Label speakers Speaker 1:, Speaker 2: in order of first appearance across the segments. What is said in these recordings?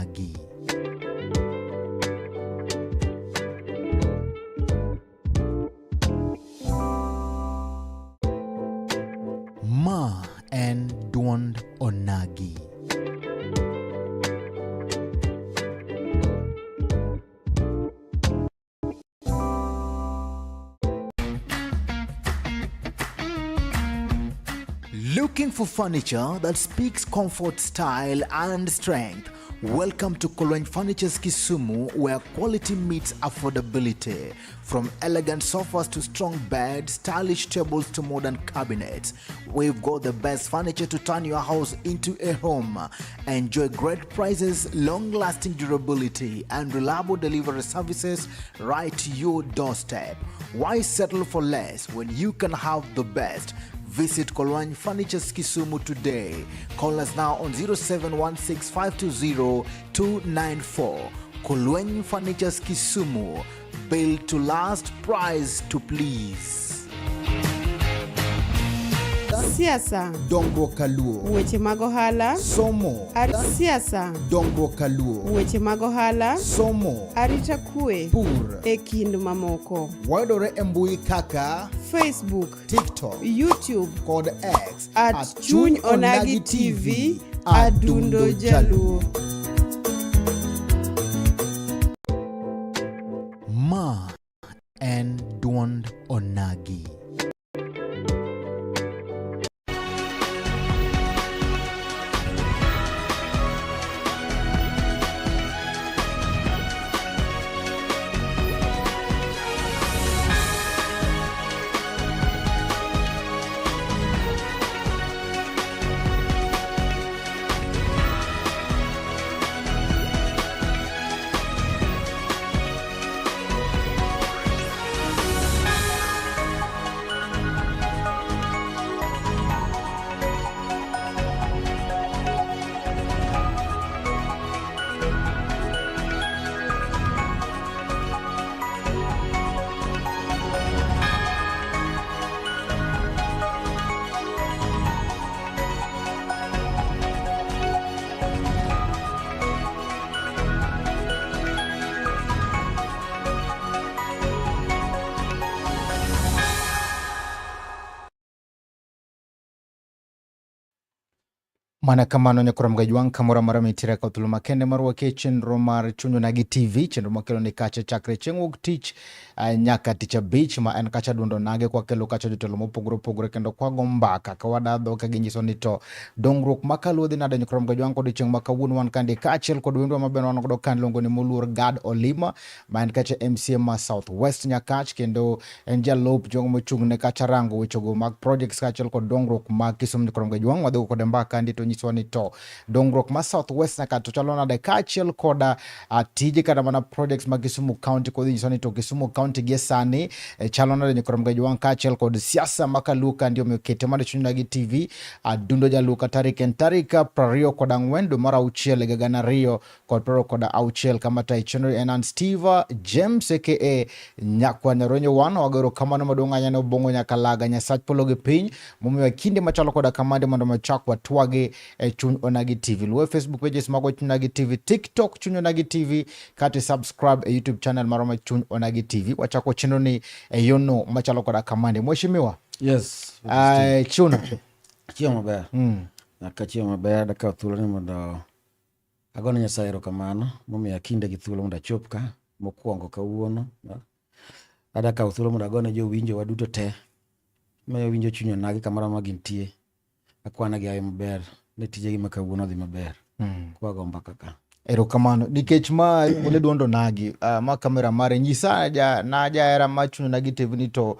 Speaker 1: Onagi. Ma and Dwond Onagi. Looking for furniture that speaks comfort, style, and strength? Welcome to Kolweny Furniture's Kisumu, where quality meets affordability. From elegant sofas to strong beds, stylish tables to modern cabinets, we've got the best furniture to turn your house into a home. Enjoy great prices, long-lasting durability, and reliable delivery services right to your doorstep. Why settle for less when you can have the best? Visit Kolweny Furniture's Kisumu today. Call us now on 0716-520-294. Kolweny Furniture's Kisumu. Built to last, price to please.
Speaker 2: Siasa,
Speaker 1: Dongruok Kaluo.
Speaker 2: weche mag ohala,
Speaker 1: Somo.
Speaker 2: siasa,
Speaker 1: Dongruok Kaluo.
Speaker 2: weche mag ohala,
Speaker 1: Somo.
Speaker 2: arita kwe,
Speaker 1: Pur.
Speaker 2: e kind mamoko.
Speaker 1: Wayudore e mbui kaka
Speaker 2: Facebook,
Speaker 1: TikTok
Speaker 2: YouTube,
Speaker 1: kod X
Speaker 2: at Chuny Onagi TV, Adundo Jaluo.
Speaker 1: Ma and Dwond Onagi. Mana kamano nyakura mgajwang kamora mara mitira ka utuluma kende marwa ke chenro mar Chuny Onagi TV chenro makelo ni kacha chakre cheng'wuok tich nyaka tich abich ma en kacha Dwond Onagi kwa kelo kacha jotelo mopogore kendo kwago mbaka ka wadadho ka ginyiso ni to dongruok makaluo dhi nade nyakura mgajwang kod chieng' makawuono wan kandi kachiel kod wendwa maber wan godo kan luongo ni Moluor Gad Olima ma en kacha MCA ma South West Nyakach kendo en jalup jogo mochung' ne kacha rango wechego mag projects kachiel kod dongruok mag Kisumu nyakura mgajwang wadhi kod mbaka ndi to nyiso ni to dongruok ma South West Nyaka to chalo nade kachiel koda tije kada mana projects mag Kisumu County kod nyiso ni to Kisumu County gie sani chalo nade nyakura mgajwang kachiel kod siasa makaluka ndio mekete mane Chuny Onagi TV Adundo Jaluo tarik 24 dwe mar auchiel higa 2026 kama tai chenro en Steve James aka Nyakwa Nyaronyo wan wagoro kamano maduong' ahinya ne obongo nyaka laga Nyasach polo gi piny momiyo kinde machalo koda kamande mondo machak watwage Chuny Onagi TV. Luwe Facebook pages mago Chuny Onagi TV, TikTok Chuny Onagi TV, kati subscribe YouTube channel maroma Chuny Onagi TV. Wachako chenro ni yono machalo koda kamande. Mheshimiwa.
Speaker 3: Yes.
Speaker 1: Chuna.
Speaker 3: Chiemo maber. Naka chiemo maber daka thuolo ni mondo agono Nyasaye erokamano momiyo kinde gi thuolo mondo achop ka mokwongo kawuono. Adaka thuolo mondo agone jowinjo waduto te. Mayo winjo Chuny Onagi kamoro ma gintie. Akwana gi ayo maber ne tijegi ma kawuono dhi maber. Kwago mbaka ka.
Speaker 1: Erokamano nikech ma ole Dwond Onagi ma kamera mare nyisa na era ma Chuny Onagi TV ni to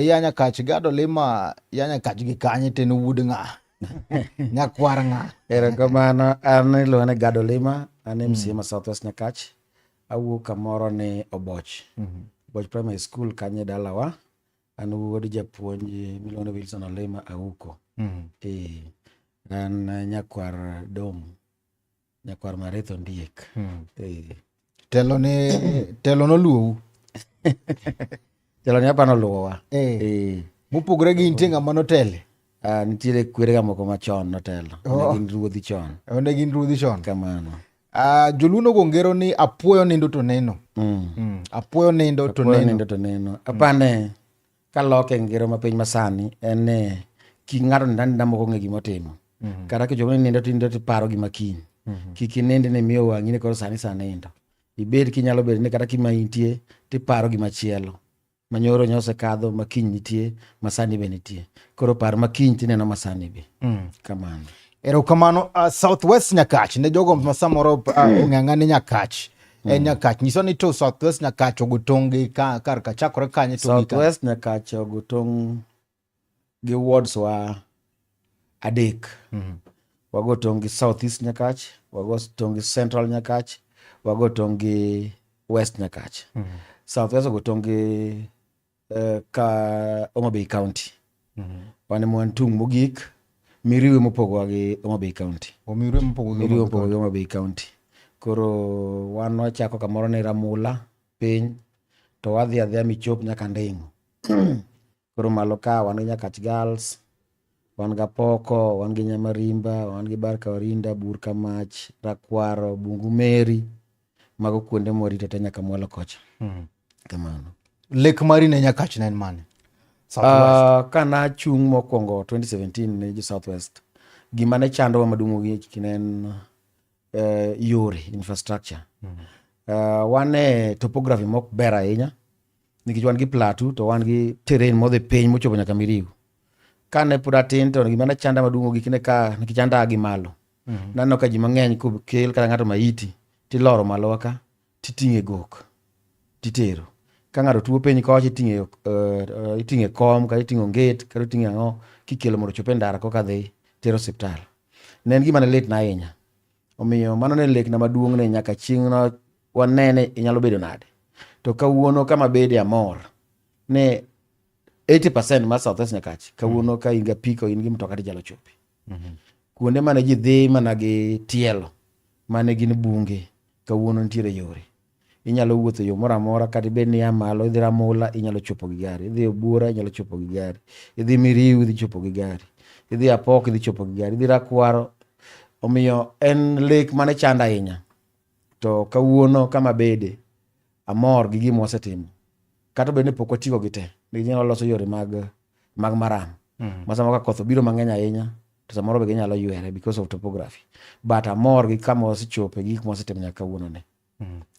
Speaker 1: yanya kach Gad Olima yanya kach gi kanye ten wuod ng'a nyakwar ng'a.
Speaker 3: Erokamano an iluonga ni Gad Olima an MCA ma South West Nyakach awuok kamoro ni Oboch. Oboch Primary School kanye dalawa an wuod japuonj miluongo ni Wilson Olima Auko. An nyakwar Dom nyakwar Maretho Ndiek.
Speaker 1: Telo no luo.
Speaker 3: Telo ni apano luowa.
Speaker 1: Mopogore gi intie ng'ama notele.
Speaker 3: Nitiere kwere ga moko machon notelo. Ne gin ruodhi chon.
Speaker 1: Ne gin ruodhi chon.
Speaker 3: Kamano.
Speaker 1: Joluno gongero ni apuoyo nindo to neno. Apuoyo nindo to neno.
Speaker 3: Nindo to neno. Apane kaloke ngero mapiny masani en ki ng'ato nindo moko ng'e gimotimo. Kata kichopo ni nindo to paro gima kiny. Kik inindi ni miyo wang'i ni koro sani nindo. Ibed kinyalo bedo ni kata kima intie tiparo gima chielo. Manyoro nyose kadho makiny nitie, masani be nitie. Koro par makiny tineno masani be. Kamano.
Speaker 1: Erokamano. Southwest Nyakach ne jogo ma samoro ong'ang'a ni Nyakach en Nyakach. Nyiso ni to Southwest Nyakach ogotong' gi kar ka chakore kanye to
Speaker 3: Southwest Nyakach ogotong' gi wards wa adek. Wagotong' gi Southeast Nyakach, wagotong' gi Central Nyakach, wagotong' gi West Nyakach. Southwest ogotong' gi ka Homa Bay County. Wane mwantung' mogik miriwe mopogwa gi Homa Bay County.
Speaker 1: Miriwe mopogwa
Speaker 3: gi Homa Bay County. Koro wan wachako kamoro ni Ramula piny to wadhi adhiya michop nyaka Nding'u. Koro malo ka wan gi Nyakach Girls, wan gi Apoko, wan gi Nyamarimba, wan gi Barka Warinda, Burka Mach, Rakwaro, Bungu Meri. Mago kuonde morito te nyaka mwalo kocha. Kamano.
Speaker 1: Lek mari ne Nyakach ne en mane?
Speaker 3: Kana chung' mokwongo 2017 ne ji Southwest. Gima ne chandowa maduong' mogik ne en yore, infrastructure. Wane topography mok ber ahinya. Nikech wan gi plateau to wan gi terrain modhi piny mochopo nyaka Miriu. Kane pod atin to gima ne chanda maduong' mogik ne ka nikech anda gi malo. Naneno ka ji mang'eny kel kata ng'ato maiti tiloro malo waka titing'e gok titero. Ka ng'ato tuo piny kocha iting'e kom kata iting'o nget kata iting'e ang'o kikelo mondo chope ndara koka dhi tero osiptal. Ne en gima ne lit na ahinya. Omiyo mano ne lekna maduong' ne nyaka chieng'no wanene inyalo bedo nade. To kawuono kama bede amor ne 80% mar Southwest Nyakach kawuono ka in gi apiko in gi mtoka tijalo chopi. Kuonde mane ji dhi mana gi tielo mane gin bunge kawuono nitiere yore. Inyalo wuotho yo moro amora kata ibed ni malo idhi Ramula inyalo chopo gi gari, idhi Obuora inyalo chopo gi gari, idhi Miriu idhi chopo gi gari, idhi Apoko idhi chopo gi gari, idhi Rakwaro. Omiyo en lek mane chanda ahinya. To kawuono kama bede amor gi gima wasetimo. Kata bed ni pok watigo gi te. Ginyalo loso yore mag maram. Masama ka koth obiro mang'eny ahinya to samoro be ginyalo ywere because of topography. But amor gi kama wasechope gi gik wasetimo nyaka kawuono ne.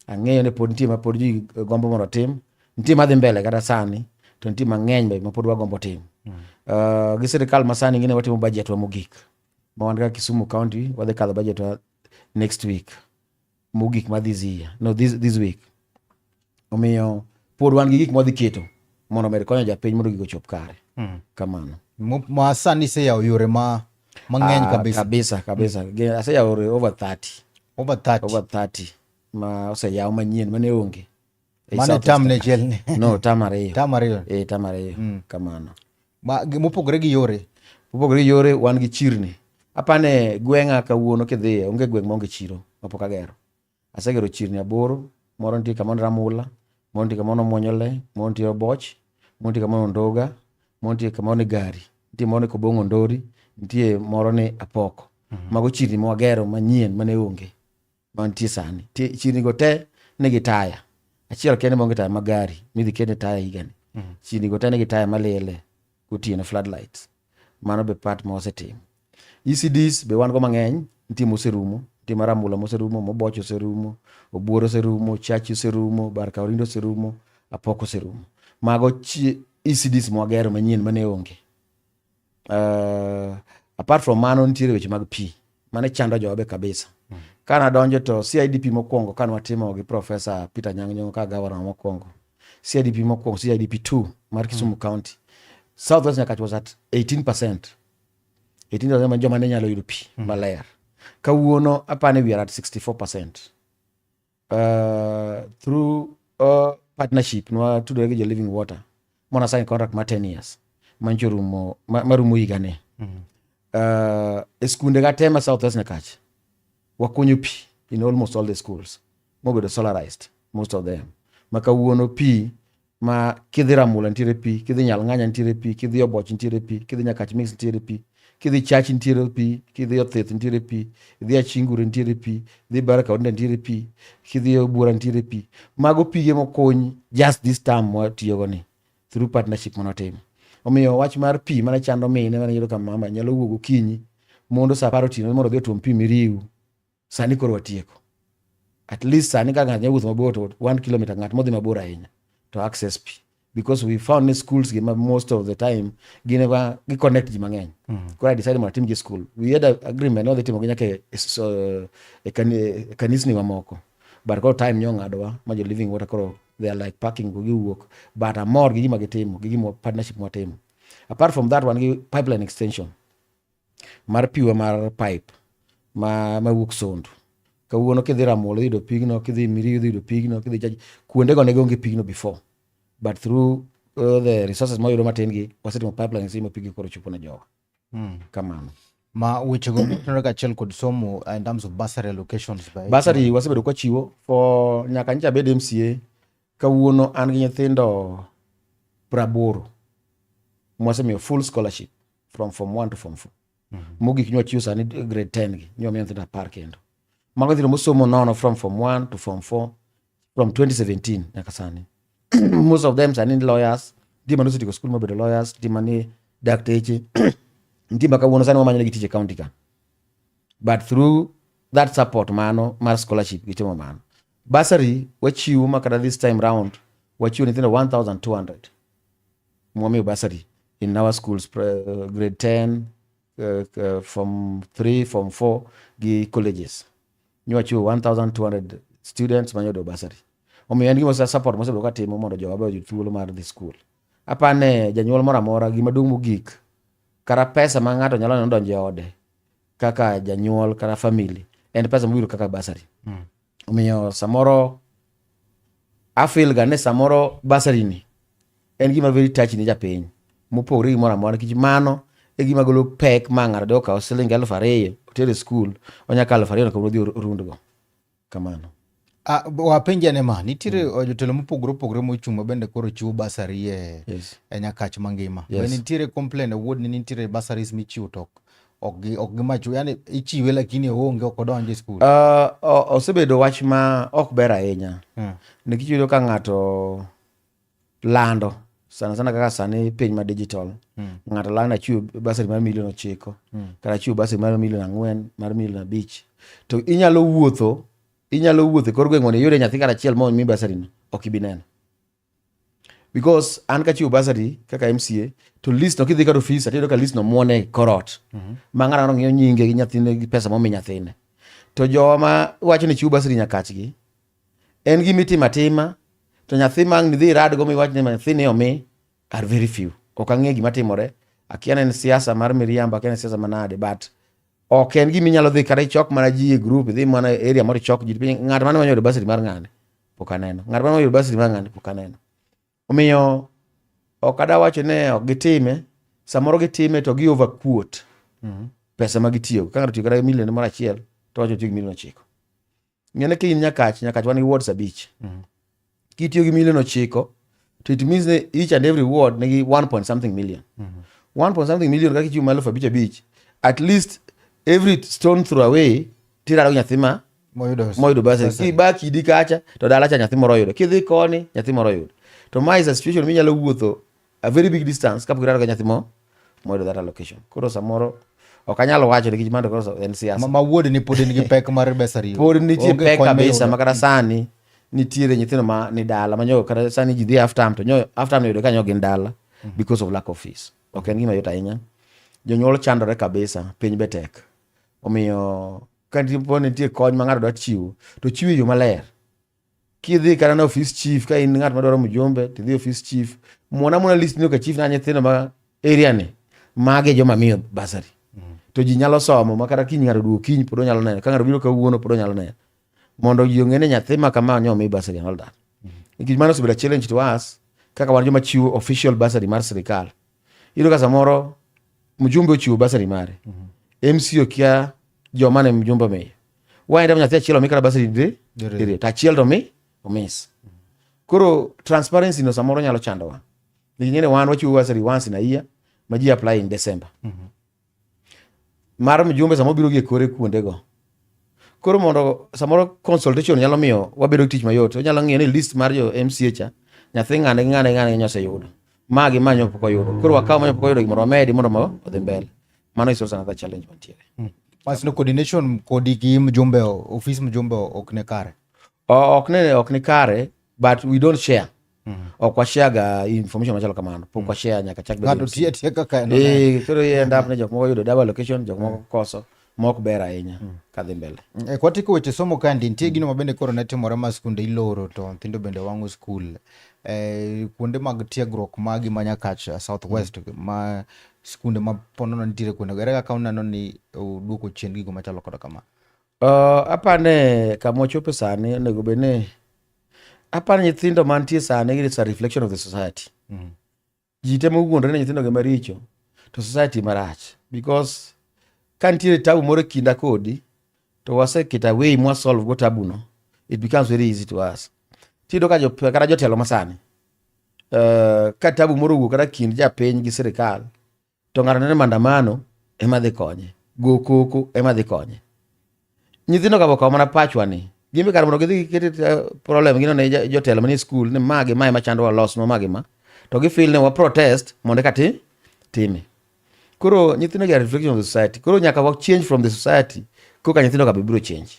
Speaker 3: Ang'eyo ne pod nitie ma pod ji gombo mondo tim. Nitie madhi mbele kata sani to nitie mang'eny be ma pod wagombo tim. Gi sirikal masani ngine watimo budget wa mogik. Ma wan ga Kisumu County wadhi kadho budget wa next week. Mogik ma this year. No, this week. Omiyo pod wan gi gik ma wadhi keto mondo med konyo japiny mondo gigo chop kare. Kamano.
Speaker 1: Ma sani se yaw yore mang'eny kabisa.
Speaker 3: Kabisa. Ase yaw yore over 30.
Speaker 1: Over 30.
Speaker 3: Ma ose yaw manyien mane onge.
Speaker 1: Mane tam ne jelni.
Speaker 3: No, tam ariyo.
Speaker 1: Tam ariyo.
Speaker 3: Tam ariyo. Kamano.
Speaker 1: Mopogre gi yore.
Speaker 3: Mopogre gi yore wan gi chirni. Apane gweng'a kawuono kidhiye onge gweng' maonge chiro mapok agero. Asegero chirni 8, moro nitie kama Ramula, moro nitie kama Muonyole, moro nitie Oboch, moro nitie kama Ndoga, moro nitie kama Gari, nitie moro ni Kobong'o Ndori, nitie moro ni Apoko. Mago chirni mwagero manyien mane onge. Mantie sani. Chirni go te nigi taya. Achiel kende maonge taya magari, midhi kende taya higani. Chirni go te nigi taya malele gotieno floodlights. Mano be part ma wasetimo. ECDs be wan go mang'eny, nitie moserumo, nitie mar Ramula moserumo, Moboch oserumo, Obuora oserumo, Chachi oserumo, Barka Warinda oserumo, Apoko oserumo. Mago ECDs mwagero manyien mane onge. Apart from mano nitiere weche mag pi. Mane chando jowabe kabisa. Kana donjo to CIDP mokwongo kan watimo gi Professor Peter Nyang'o ka gavana mokwongo. CIDP mokwongo, CIDP 2 mar Kisumu County. Southwest Nyakach was at 18%. 18% man joma ne nyalo yudo pi maler. Kawuono apane we are at 64%. Through partnership nwa tudore gi Living Water. Mona sign contract ma 10 years. Mancho rumo marumo higane. Eskunde ga tema Southwest Nyakach. Wakunyo pi in almost all the schools. Mobedo solarized, most of them. Makawuono pi ma kidhi Ramula nitiere pi, kidhi Nyalng'anya nitiere pi, kidhi Oboch nitiere pi, kidhi Nyakach Mix nitiere pi, kidhi chach nitiere pi, kidhi Othith nitiere pi, idhi Achingure nitiere pi, idhi Barakaunda nitiere pi, kidhi Obuora nitiere pi. Mago pige mokony just this term mwatiyogo ni through partnership manotimo. Omiyo wach mar pi mana chando mine mana yudo ka mama nyalo wuok gokinyi mondo sa 10 otieno mondo odhi otuom pi miriu. Sani koro watieko. At least sani ka ng'ato nyalo wuotho mabor to 1 kilometer ng'at modhi mabor ahinya to access pi. Because we found in schools most of the time gi connect ji mang'eny. Koro I decided mondo atim gi school. We had an agreement odhi timo gi nyaka kanisni mamoko. But koro time nyo ng'adowa ma jo living water koro they are like packing go giwuok. But amor gi gima gitimo gi gima partnership mwatimo. Apart from that one gi pipeline extension mar piwa mar pipe ma wuok Sondu. Kawuono kidhi Ramolo yudo pigno, kidhi Miriu yudo pigno, kidhi Chaji kuonde go ne onge pigno before. But through the resources moyudo matin gi wasetimo pipeline simo pigi koro chopo ne jowa. Kamano.
Speaker 1: Ma weche go tenore kachiel kod somo in terms of bursary allocations by
Speaker 3: bursary wasebedo kwa chiwo for nyaka ncha bed MCA. Kawuono an gi nyithindo 80 mwasemiyo full scholarship from form 1 to form 4. Mogik nywa chiwo sani grade 10 gi nywa miyo nyithindo 10 kendo. Mago nyithindo mosomo nono from form 1 to form 4 from 2017 nyaka sani. Most of them sani lawyers, ntima notieko school mobedo lawyers, ntima ni dakteche, ntima kawuono sani wamanyo negi tije county ka. But through that support mano mar scholarship gitimo mano. Bursary wachiwo makata this time round wachiwo nyithindo 1,200 mwamiyo bursary in our schools, grade 10, form 3, form 4 gi colleges. Nyowachiwo 1,200 students manyodo bursary. Omiyo en gima support mosebedo katimo mondo jowa bedo thuolo mar the school. Apane janyuol moro amora gima duong' mogik kara pesa ma ng'ato nyalo donjo e ode kaka janyuol kara family en pesa mobiro kaka bursary. Omiyo samoro afil ga ne samoro bursary ni en gima very touch ni japiny mopogore gi moro amora nikech mano e gima golo pek ma ng'ato doka o siling 2,000 otere school onyaka 2,000 ka odhi orundgo kamano.
Speaker 1: Wapenja ne ma nitiere jotelo mopogore mochung' bende koro chiwo bursary e Nyakach mangima. Be nitiere complain award ni nitiere bursaries michiwo to ok gimachiwo, yani ichiwe lakini onge ok odonje school.
Speaker 3: Osebedo wach ma ok ber ahinya. Nikech yudo ka ng'ato lando sana kaka sani piny ma digital. Ng'ato lando chiwo bursary mar milion 9 kata chiwo bursary mar milion 4 mar milion 5 to inyalo wuotho kor gweng' mondo iyude nyathi kata achiel ma mi bursary no ok ibi neno. Because an ka chiwo bursary kaka MCA to list no kidhi kar office atiyo ka list no muone korot. Ma ng'ano ng'iyo nyinge gi nyathine gi pesa momi nyathine. To jowa ma wacho ni chiwo bursary Nyakach gi en gi mitima to nyathi mang ni dhi rad go mi wach ni nyathine omi are very few. Ok ang'e gima timore. Akiana en siasa mar miriamba, akiana siasa manade, but ok en gima inyalo dhi kata chok mana ji e group, dhi mana area moro chok ji ng'at mane manyo bursary mar ng'ane pok aneno. Ng'at mane manyo bursary mar ng'ane pok aneno. Omiyo ok ada wacho ne ok gitime, samoro gitime to gi over quote pesa ma gitiyo. Ka ng'ato tiyo kata milion moro achiel to wacho tiyo gi milion 9. Ng'ene ki in Nyakach wan gi wards 5. Kitiyo gi milion 9 to it means each and every ward nigi 1 million. 1 million kaka chiwo malo 5,500 at least every stone throw away tirado nyathi ma moyudo bursary. Ki baki di kacha to dala cha nyathi moro yudo, kidhi koni nyathi moro yudo. To my is a situation minyalo wuotho a very big distance kapok irado ga nyathi moyudo that allocation. Koro samoro ok anyalo wacho nikech mando koro en siasa.
Speaker 1: Ma wuod ni pod nigi pek mar bursary.
Speaker 3: Pod nitie pek kabisa makata sani nitiere nyithindo ma ni dala manyo kata sani ji dhi after to nyo after no yudo kanyo gin dala because of lack of fees. Ok en gima yot ahinya. Jonyuol chandore kabisa, piny betek. Omiyo ka nitie kony ma ng'ato dwa chiwo to chiwo yo maler. Kidhi kata na office chief, ka in ng'at madwaro mjumbe tidhi office chief, mona list ni ka chief na nyithindo ma area ni mage joma miyo bursary. To ji nyalo somo makata kiny ng'ato duogo kiny pod onyalo neno, ka ng'ato biro kawuono pod onyalo neno. Mondo ji ong'e ni nyathi ma kama nyo mi bursary and all that. Nikech mano osebedo challenge to us kaka wan joma chiwo official bursary mar sirikal. Iyudo ka samoro mjumbe ochiwo bursary mare. MC okia joma ne mjumbe miyo. Waenda nyathi achiel omi kata bursary dire ta achiel to mi omis. Koro transparency no samoro nyalo chandowa. Nikech wan wachiwo bursary once in a year ma ji apply in December. mar mjumbe samo biro gi kore kuonde go. Koro mondo samoro consultation nyalo miyo wabedo tich mayot. Onyalo ng'iyo ni list mar jo MCA cha nyathi ng'ane nyose yudo. Magi manyo pok oyudo. Koro wakaw manyo pok oyudo gimoro amedi mondo odhi mbele. Mano is also another challenge mantiere.
Speaker 1: Pasno coordination kodi gi mjumbe office mjumbe ok ne kare.
Speaker 3: Ok ne kare, but we don't share. Ok wa share ga information machalo kamano. Pok wa share nyaka chak bedo.
Speaker 1: Ng'ato tiye kaka no.
Speaker 3: Koro end up ne jok moko yudo double location, jok moko koso. Mok ber ahinya kadhi mbele.
Speaker 1: Kwa tiko weche somo kandi nitie gino mabende koro ne timore ma skunde iloro to nyithindo bende wang'o skul. Kuonde mag tiegruok magi ma Nyakach Southwest ma skunde ma ponono nitiere kuonde go. Ere kaka uneno ni duoko chien gigo machalo koda kama?
Speaker 3: Apane kama ochope sani onego bene apane nyithindo mantie sani is a reflection of the society. Ji temo wuondre ni nyithindo ge maricho to society marach, because kantiere tabu moro kinda kodi to waseketa way mwa solve go tabu no, it becomes very easy to us. Tido ka kata jotelo masani ka tabu moro wuok kata kind japiny gi sirikal to ng'ato nene maandamano ema dhi konye, go koko ema dhi konye. Nyithindo ka bokaw mana pachwa ni gimbe kar mondo gidhi kete problem gino ne jotelo manie school ni magi ma ema chando los no magi ma to gi feel ne wa protest mondo ka time. Koro nyithindo ga reflection of the society. Koro nyaka wa change from the society koka nyithindo ka bibiro change.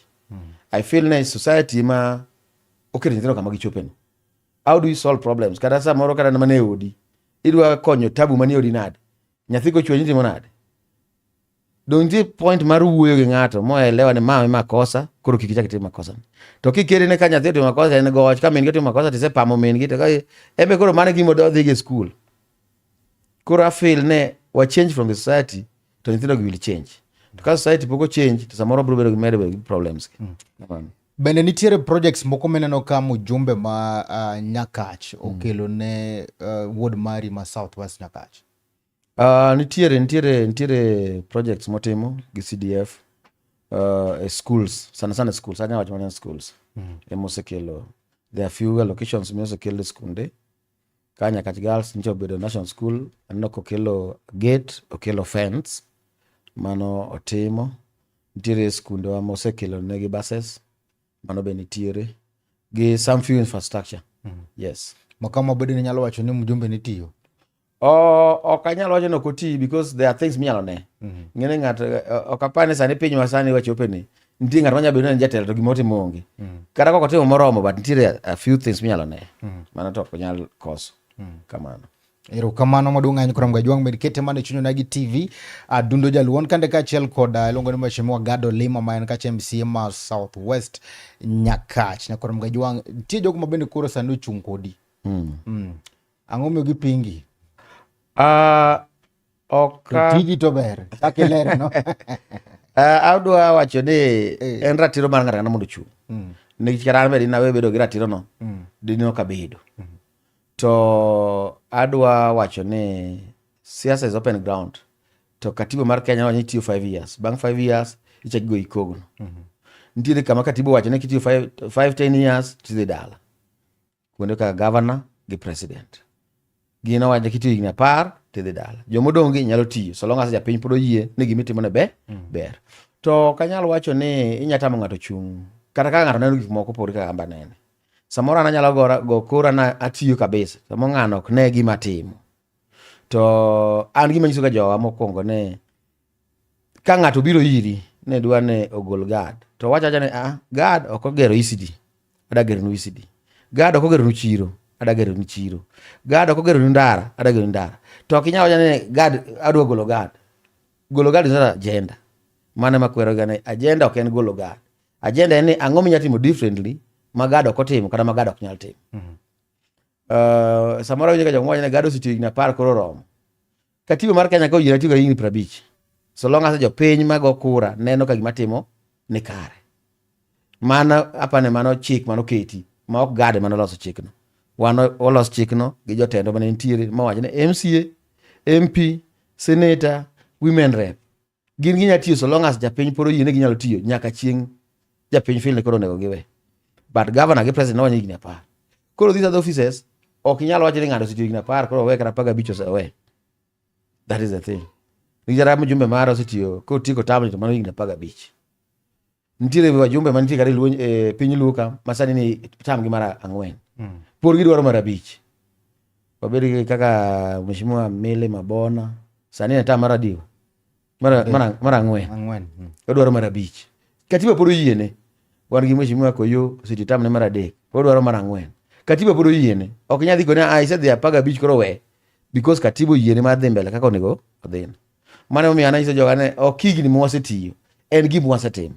Speaker 3: I feel na society ma okere nyithindo kama gichope no. How do you solve problems? Kada samoro kada na mane odi idwa konyo tabu manie odi nade, nyathi ko chwenyi timo nade. Donji point mar wuoyo gi ng'ato moelewa ni mama makosa, koro kik ichak tim makosa. To kikere ne ka nyathi timo makosa en goch, ka min gi timo makosa tise pamo min gi to ka ebe koro mane gimo do dhi gi school. Koro I feel ne wa change from the society to nyithindo will change. To ka society poko change to samoro bro bedo gi problems.
Speaker 1: Bende nitiere projects moko meneno ka mjumbe ma Nyakach okelo ne ward mari ma Southwest Nyakach.
Speaker 3: Nitiere projects motimo gi CDF schools, sana schools, anya wacho mana schools. Emosekelo. There are few locations mosekelo skunde. Ka Nyakach Girls ncho bedo national school, anoko kelo gate, okelo fence. Mano otimo. Nitiere skunde wa mosekelo negi buses. Mano be nitiere. Gi some few infrastructure. Yes.
Speaker 1: Makama bede ni nyalo wacho ni mjumbe nitiyo.
Speaker 3: Ok anyalo wacho no koti because there are things minyalo ne. Ngene ng'ato ok apane sani piny masani wachope ni. Nitie ng'ato manya bedo ni jatelo to gimo timo onge. Kata kok otimo moromo but nitiere a few things minyalo ne. Mano to ok nyal koso. Kamano.
Speaker 1: Erokamano maduong' ahinya kuom Gajwang' med kete mane Chuny Onagi TV Adundo Jaluo kande kaachiel kod iluongo ni Mheshimiwa Gado Lima ma en kacha MCA ma Southwest Nyakach. Na kuom Gajwang' nitie jogo mabende koro sani ochung' kodi. Ang'o miyo gipingi? Tiji to ber. Kaka ilero no.
Speaker 3: Adwa wacho ni en ratiro mar ng'ato mondo ochung'. Nikech kara an be dinawe bedo gi ratiro no. Dino ka bedo. To adwa wacho ni siasa is open ground. To katiba mar Kenya wanyi tiyo 5 years. Bang 5 years, ichak go ikogono. Nitiere kama katiba wacho ni kitiyo 5-10 years, tidhi dala. Kuonde ka governor gi president. Gino wacho kitiyo higni 10, tidhi dala. Jomodongi nyalo tiyo. So long as japiny pod oyie ni gimitimo ne ber. To kanyalo wacho ni inyatamo ng'ato chung'. Kata ka ng'ato neno gik moko pori ka amba nene. Samoro an anyalo go kora na atiyo kabisa. Samo ng'ano ok ne gima timo. To an gima nyiso ga jowa mokwongo ne ka ng'ato biro iri ne dwa ne ogol gad. To wacha ne gad ok ogero ECD. Ada gero no ECD. Gad ok ogero no chiro. Ada gero no chiro. Gad ok ogero no ndara. Ada gero ndara. To ok inyalo wacho ne gad adwa golo gad. Golo gad is not agenda. Mane makwero ga ne agenda ok en golo gad. Agenda en ni ang'o minya timo differently magado ok otimo kata magado ok nyal timo. Samoro winjo ka jomwa ne gado sitiyo higni 10 koro romo. Katiba mar Kenya ka ojira tiyo higni 50. So long as jopiny mago kura neno ka gima timo ni kare. Mana apane mano chik mano keti ma ok gade mano loso chik no. Wan olos chik no gi jotendo mane nitiere ma wacho ne MCA, MP, Senator, Women Rep. Gin ginya tiyo so long as japiny pod oyie ne ginyalo tiyo nyaka chieng' japiny feel ne koro onego giwe. But governor gi president no higni 10. Koro these are the offices ok nyalo wacho ni ng'ato sitiyo higni 10 koro we kata 15 osewe. That is the thing. Nijara mjumbe mara osetiyo ko tiko tamu to mano higni 15. Nitiere wajumbe mantie kare piny Luka masani ni tamgi mara 4. Pod gidwaro mara 5. Wabedi kaka Mheshimiwa Mele Mabona sani ne tam mara dio. Mara 4. Odwaro mara 5. Katiba pod oyiene. Wan gi Mheshimiwa Koyo osetiyo ne mara 3. Odwaro mara 4. Katiba pod oyiene. Ok nyadhi kone isedhi 15 koro we. Because katiba oyiene mar dhi mbele kaka onego odhi. Mane omiyo ananyiso jogane okigni mwasetiyo. En gima wasetimo.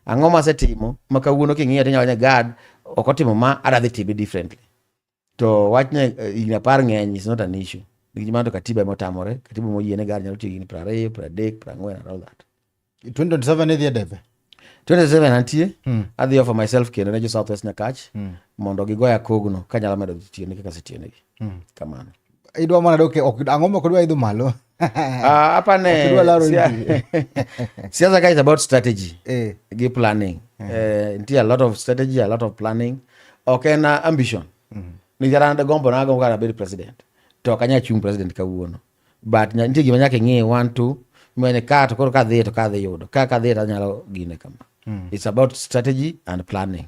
Speaker 3: Ang'o masetimo ma kawuono king'iyo to nyawanya gad ok otimo ma adhi time differently. To wachne higni 10 ng'eny is not an issue. Nikech mano to katiba emotamore. Katiba moyiene gad nyalo tiyo higni 20, 30, 40 and all that.
Speaker 1: 2027 idhi edebe?
Speaker 3: 27 antie. Adhi offer myself kendo ne jo Southwest Nyakach mondo gigoya kogno kanyalo medo tiyo ne kaka setiyo negi. Kamano.
Speaker 1: Idwa mana doke ang'o ma kodwa idho malo?
Speaker 3: Apa ne siasa guys about strategy gi planning. Ntie a lot of strategy, a lot of planning. Okay na ambition. Ni jara na gombo na gombo kana be president. To kanya chung president kawuono. But ntie gima nyaka ng'e 1 2 mene ka to koro ka dhi yudo. Ka dhi to nyalo gine kama. It's about strategy and planning.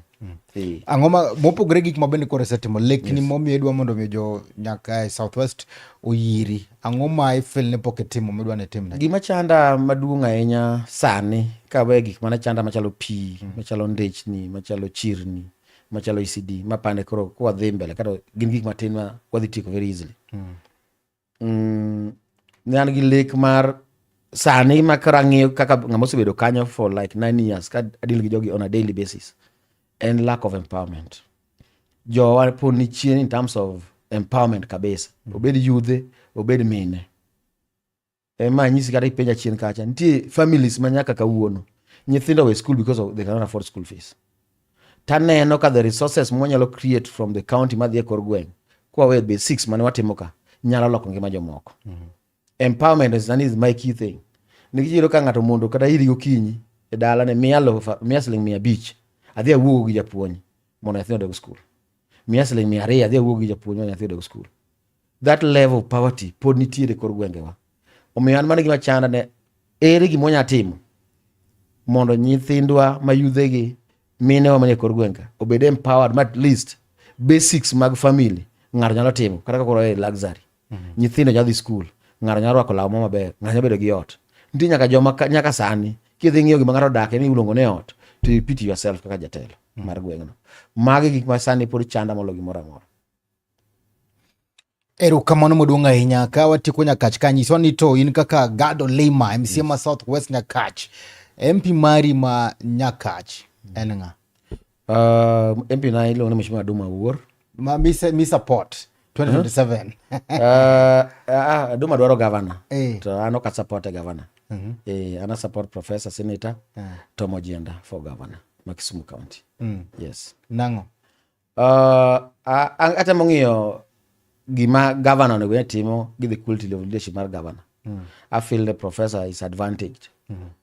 Speaker 1: Ang'o ma mopogre gik mabende kore setimo lekni momiyo idwa mondo mi jo nyaka Southwest oyiri. Ang'o ma ifel ne poketimo midwa ne timne?
Speaker 3: Gima chanda maduong' ahinya sani ka we gik mana chanda machalo pi, machalo ndechni, machalo chirni, machalo ECD, mapande koro kwa dhi mbele kata gin gik matin ma wadhi tieko very easily. Nyan gi lek mar sani makara ng'iyo kaka ng'ama osebedo kanyo for like 9 years ka adil gi jogi on a daily basis. And lack of empowerment. Jo po ni chien in terms of empowerment kabisa. Obed youth, obed mine. Ma nyisi kata ipenja chien kacha. Ntie families manyaka kawuono. Nyithindo we school because they cannot afford school fees. Taneno ka the resources mwanyalo create from the county madhie kor gweng. Kwa we be 6 mane watimo ka. Nyalo loko ngima jomoko. Empowerment is my key thing. Nikijiro ka ng'ato mondo kata iri gokinyi e dala ne miya siling 100. Adhi awuogo gi japuonj mondo nyathi odog school. Miya siling 200 adhi awuogo gi japuonj mondo nyathi odog school. That level of poverty pod nitiere kor gwengewa. Omiyo an mane gima chanda ne ere gima onya timo mondo nyithindwa mayudhegi minewa manie kor gwenga obed empowered at least basics mag family ng'ato nyalo timo kata ka koro e luxury. Nyithindo nyalo dhi school, ng'ato nyalo rwako law maber, ng'ato nyalo bedo gi ot. Nitie nyaka joma nyaka sani kidhi ng'iyo gima ng'ato dak ni iluongo ne ot. To you pity yourself kaka jatelo mar gweng'no. Magi gik ma sani pod chanda molo gimoro amora.
Speaker 1: Erokamano maduong' ahinya ka watieko Nyakach ka nyiswa ni to in kaka Gado Lema MCA ma Southwest Nyakach. MP mari ma Nyakach en ng'a?
Speaker 3: MP na ilo ni Mheshimiwa Duma Awuor.
Speaker 1: Mi support 2027.
Speaker 3: Duma dwaro governor. To ano ka support a governor. Ana support Professor Senator Tom Ojienda for governor ma Kisumu County. Yes.
Speaker 1: Nango?
Speaker 3: Ata mong'iyo gima governor ne timo gi the quality of leadership mar governor. I feel the professor is advantaged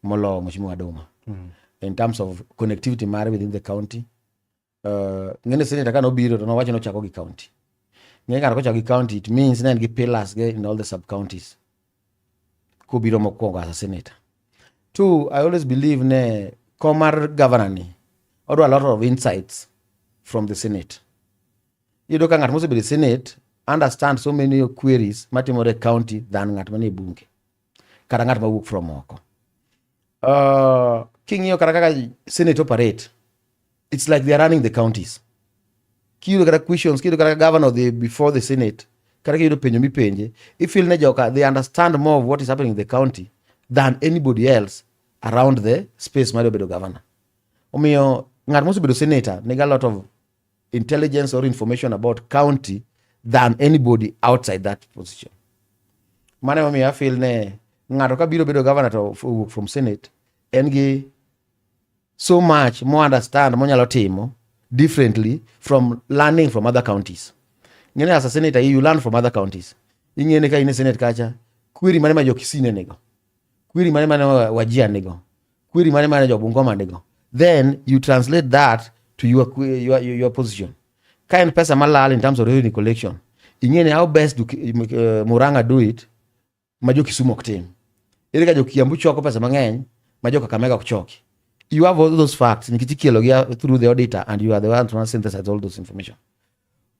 Speaker 3: molo Mheshimiwa Duma. In terms of connectivity mare within the county. Ngene Senator kana obiro to no wacho no chako gi county. Ngene kana ko chako gi county, it means nen gi pillars in all the sub counties. Kubiro mokwongo as a senator. 2, I always believe ne komar governor ni orwa a lot of insights from the senate. Yudo ka ng'at mose be senate understand so many queries matimore county than ng'at manie bunge. Kata ng'at mawuok from oko. King'iyo kata kaka senate operate, it's like they are running the counties. Kiyudo kata questions, kiyudo kata governor before the senate, kata kiyudo penjo mipenje, I feel ne joka they understand more of what is happening in the county than anybody else around the space mar obedo governor. Omiyo ng'at mose bedo senator nega a lot of intelligence or information about county than anybody outside that position. Mane omiyo I feel ne ng'ato ka biro bedo governor to from senate en gi so much more understand monyalo timo differently from learning from other counties. Ngene as a senator you learn from other counties. Ingene ka in senate kacha query mane ma jo Kisii nego, query mane Wajir nego, query mane jo Bungoma nego. Then you translate that to your position. Kind pesa malal in terms of revenue collection. Ingene how best do Murang'a do it ma jo Kisumu ok tim. ere ka jo-Kiambu choko pesa mang'eny ma jo-Kakamega ok choki. You have all those facts nikech ikielogi through the auditor and you are the one to synthesize all those information.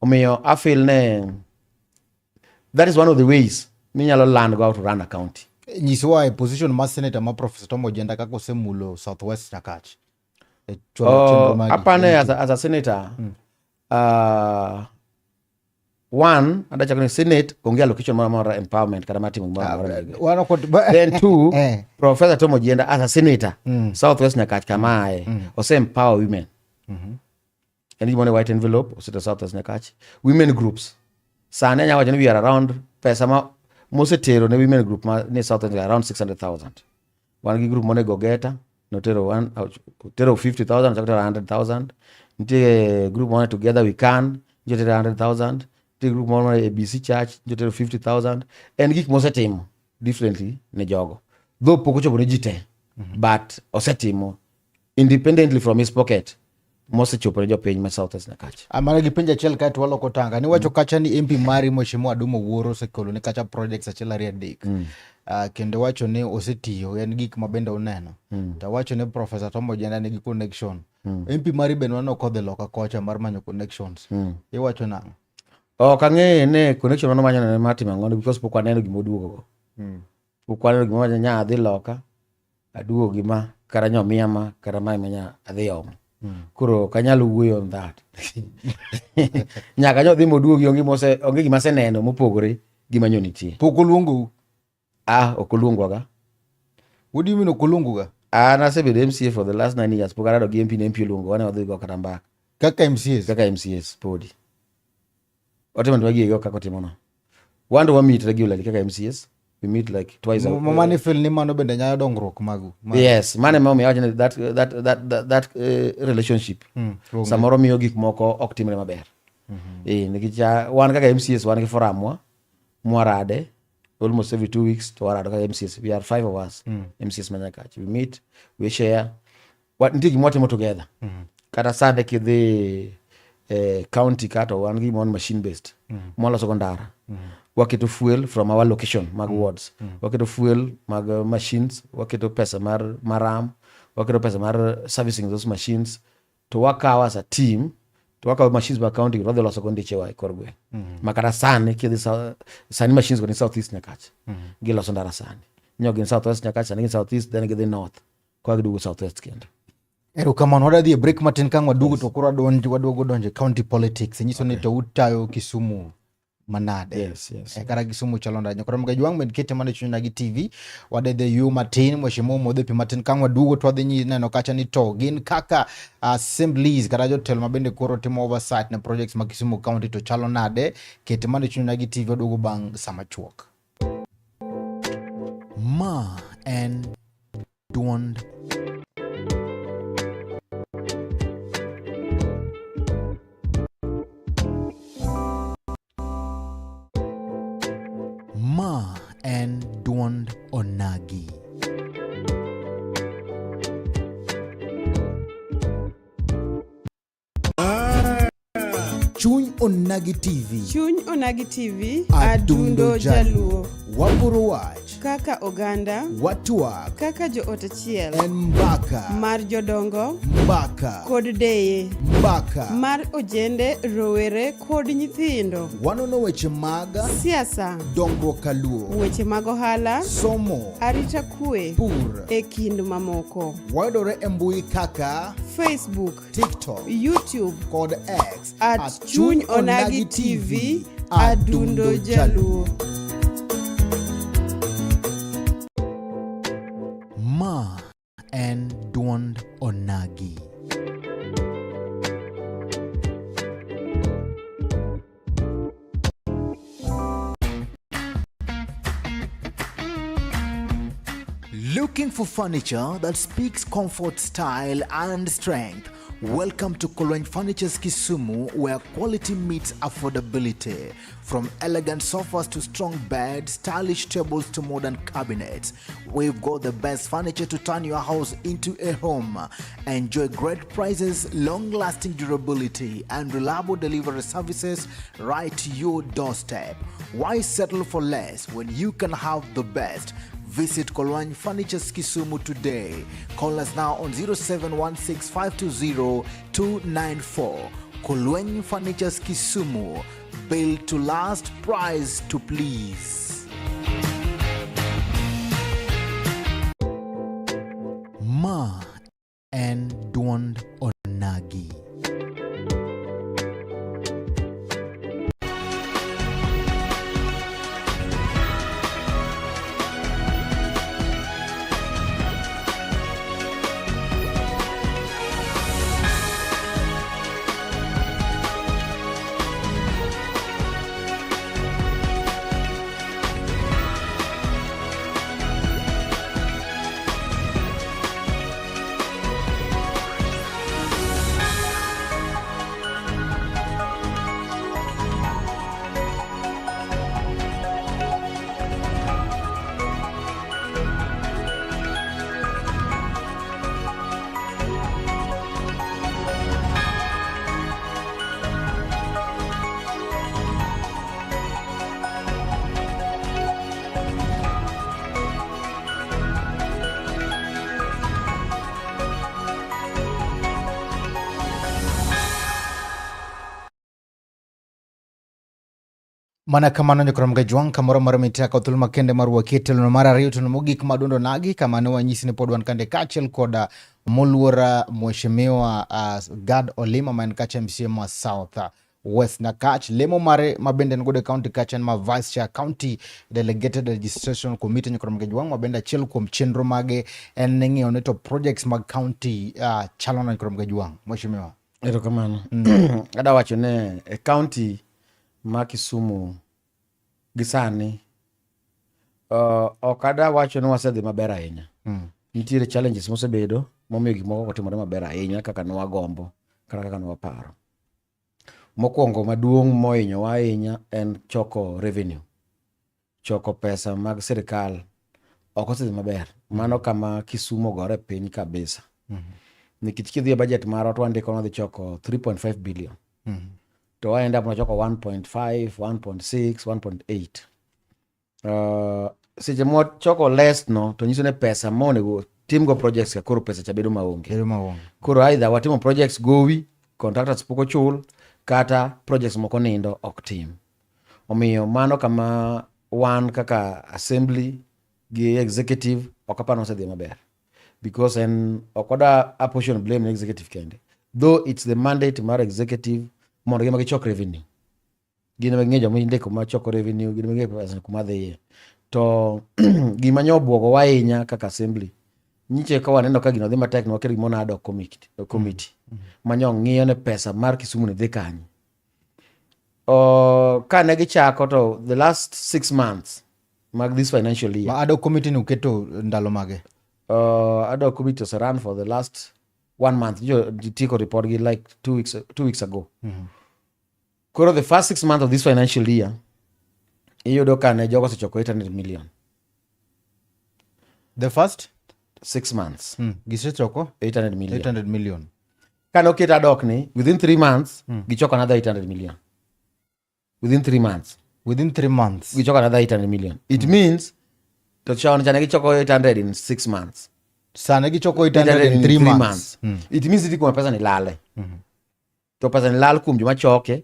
Speaker 3: Omiyo I feel that is one of the ways minyalo land go out to run a county.
Speaker 1: Nyiswa e position ma senator ma Professor Tom Ojienda kaka osemulo Southwest Nyakach.
Speaker 3: Apane as a senator, one, adachako ni Senate onge allocation mara empowerment kata matimo mara. Then two, Professor Tom Ojienda as a senator, Southwest Nyakach kamae, ose empower women. And you want a white envelope, osito Southwest Nyakach. Women groups. Sane nyawacho ni we are around pesa ma mosetero ne women group ma ne Southwest around 600,000. One gi group mone go geta, no tero 50,000, chakotero 100,000. Ntie group mone together we can, jotero 100,000. Ntie group mone ABC Church, jotero 50,000. And gik mosetimo differently ne jogo. Though poko chopo ne jite, but osetimo independently from his pocket. Mose chopo ne jopiny ma Southwest Nyakach.
Speaker 1: Amana gipenja achiel kae to waloko tanga. Ni wacho kacha ni MP mari Mheshimiwa Adumo Wuoro osekolo ne kacha projects achiel ariyo adek. Kendo wacho ni osetiyo en gik mabende uneno. To wacho ni Professor Tom Ojienda nigi connection. MP mari bende wano kodhe loka kocha mar manyo connections. Iwacho nang'o?
Speaker 3: Ok ang'eye ne connection mano manyo ne matimo ang'ono because pok waneno gima oduogo go. Pok waneno gima wacho nya adhi loka, aduogo gima, kara nyomiya ma, kara mae manya adhi omo. Kuro kanyalo wuoyo on that. Nyaka nyo dhi moduogi onge gima seneno mopogore gima nyo nitie.
Speaker 1: Pok oluongo?
Speaker 3: Ok oluongo ga.
Speaker 1: What do you mean ok oluongo ga?
Speaker 3: Nasebedo MCA for the last 9 years. Pok arado gi MP na MP oluongo wane wadhi go kata mbaka.
Speaker 1: Kaka MCAs?
Speaker 3: Kaka MCAs podi. Otema twagi go kako timo no. Wando wa meet regularly kaka MCAs. We meet like twice a week.
Speaker 1: Mane feel ni mano bende nyalo dongruok magu.
Speaker 3: Yes, mane mami wacho that relationship. Samoro miyo gik moko ok timre maber. Nikech wan kaka MCAs wan gi forum mwarade almost every 2 weeks to warado kaka MCAs. We are 5 of us. MCAs Nyakach. We meet, we share what nti gimo timo together. Kata sande kidhi county kata wan gi mon machine based. Mola sekondara. Waketo fuel from our location mag wards. Waketo fuel mag machines, waketo pesa mar maram, waketo pesa mar servicing those machines. To work out as a team, to work out machines by county rather loso konde chewa ikorgwe. Makara sane kidhi sani machines go in Southeast Nyakach. Giloso ndara sane. Nyogi in Southwest Nyakach, sane in Southeast, then gidhi North. Kwa gidugo Southwest kendo.
Speaker 1: Erokamano wadhi e break matin kang wadugo to koro waduogo donje county politics. Nyiso ni to utayo Kisumu manade.
Speaker 3: Yes.
Speaker 1: Kara Kisumu chalonda nyakora mga juang med kete mane chunya gi TV wade the yu matin Mheshimiwa modhepi matin kang wadugo to wadhi neno kacha ni to gin kaka assemblies kara jotelo mabende koro timo oversight na projects ma Kisumu County to chalonade kete mane chunya gi TV wadugo bang sama chuok. Ma en duond and duond onagi. Chuny Onagi TV.
Speaker 2: Chuny Onagi TV.
Speaker 1: Adundo Jaluo. Wapuro wach.
Speaker 2: Kaka oganda.
Speaker 1: Watuak.
Speaker 2: Kaka jo ot achiel.
Speaker 1: En mbaka.
Speaker 2: Mar jodongo.
Speaker 1: Mbaka.
Speaker 2: Kod deye.
Speaker 1: Mbaka.
Speaker 2: Mar ojende, rowere kod nyithindo.
Speaker 1: Wanono weche mag
Speaker 2: siasa.
Speaker 1: Dongruok kaluo.
Speaker 2: Weche mag ohala.
Speaker 1: Somo.
Speaker 2: Arita kwe.
Speaker 1: Pur.
Speaker 2: E kind mamoko.
Speaker 1: Wayudore e mbui kaka
Speaker 2: Facebook,
Speaker 1: TikTok,
Speaker 2: YouTube
Speaker 1: kod X
Speaker 2: at Chuny Onagi TV. Adundo Jaluo.
Speaker 1: Ma en duond onagi. Looking for furniture that speaks comfort, style, and strength? Welcome to Kolweny Furniture's Kisumu, where quality meets affordability. From elegant sofas to strong beds, stylish tables to modern cabinets, we've got the best furniture to turn your house into a home. Enjoy great prices, long-lasting durability, and reliable delivery services right to your doorstep. Why settle for less when you can have the best? Visit Kolwany Furnitures Kisumu today. Call us now on 0716 520 294. Kolwany Furnitures Kisumu. Built to last, price to please. Ma and Dwand Onagi. Mana kamano nyokora mgajwang kamoro mara mitaka uthulu makende maruwa ketelo no mara riyo tuno mogik madundo nagi kamano wanyisi ni podwan kande kachel koda moluora mweshimiwa Gad Olima man kacha MCM South West na Kach lemo mare mabende ngode county Kachan ma vice chair county delegated registration committee nyokora mgajwang mabende chel kum chenro mage enengi oneto projects mag county chalona nyokora mgajwang mweshimiwa.
Speaker 3: Ero kamano. Ada wacho ne county ma Kisumu gisani okada wacho ni wasedhi maber ahinya. Nitiere challenges mosebedo momiyo gik moko otimore maber ahinya kaka nwagombo kata kaka nwaparo. Mokwongo maduong' mohinyowa ahinya en choko revenue. Choko pesa mag sirikal ok osedhi maber. Mano kama Kisumu gore piny kabisa. Nikech kidhi e budget marwa to wandiko ni wadhi choko 3.5 billion. To I end up nachoko 1.5, 1.6, 1.8. Seche mo choko less no to nyiso ne pesa monego tim go projects ka koro pesa cha bedo maonge. Koro either watimo projects gowi, contractors poko chul, kata projects moko nindo ok tim. Omiyo mano kama wan kaka assembly gi executive okapano osedhi maber. Because okoda a portion blame the executive kende. Though it's the mandate mar executive mondo gi magichok revenue. Gina mang'ejo mindiko ma choko revenue, gina mang'ejo pesa kuma dhiye. To gima nyobuogo wahinya kaka assembly. Nyiche ka waneno ka gino dhi matek no wakeri mona ad committee. Manyo ng'iyo ne pesa mar Kisumu ne dhi kanye. Ka ne gichako to the last 6 months mag this financial year.
Speaker 1: Ma ad committee ni uketo ndalo mage.
Speaker 3: Ad committee was run for the last 1 month. You tiko report like 2 weeks ago. Koro the first 6 months of this financial year, iyudo ka ne jogo sechoko 800 million.
Speaker 1: The first
Speaker 3: 6 months.
Speaker 1: Gisechoko
Speaker 3: 800 million.
Speaker 1: 800 million.
Speaker 3: Kano kita dok ni within 3 months, gichoko another 800 million. Within 3 months.
Speaker 1: Within 3 months.
Speaker 3: Gichoko another 800 million. It means to chana gichoko 800 in 6 months.
Speaker 1: Sana gichoko 800 in 3 months.
Speaker 3: It means iti kuma pesa ni lale. To pesa ni lal kum joma choke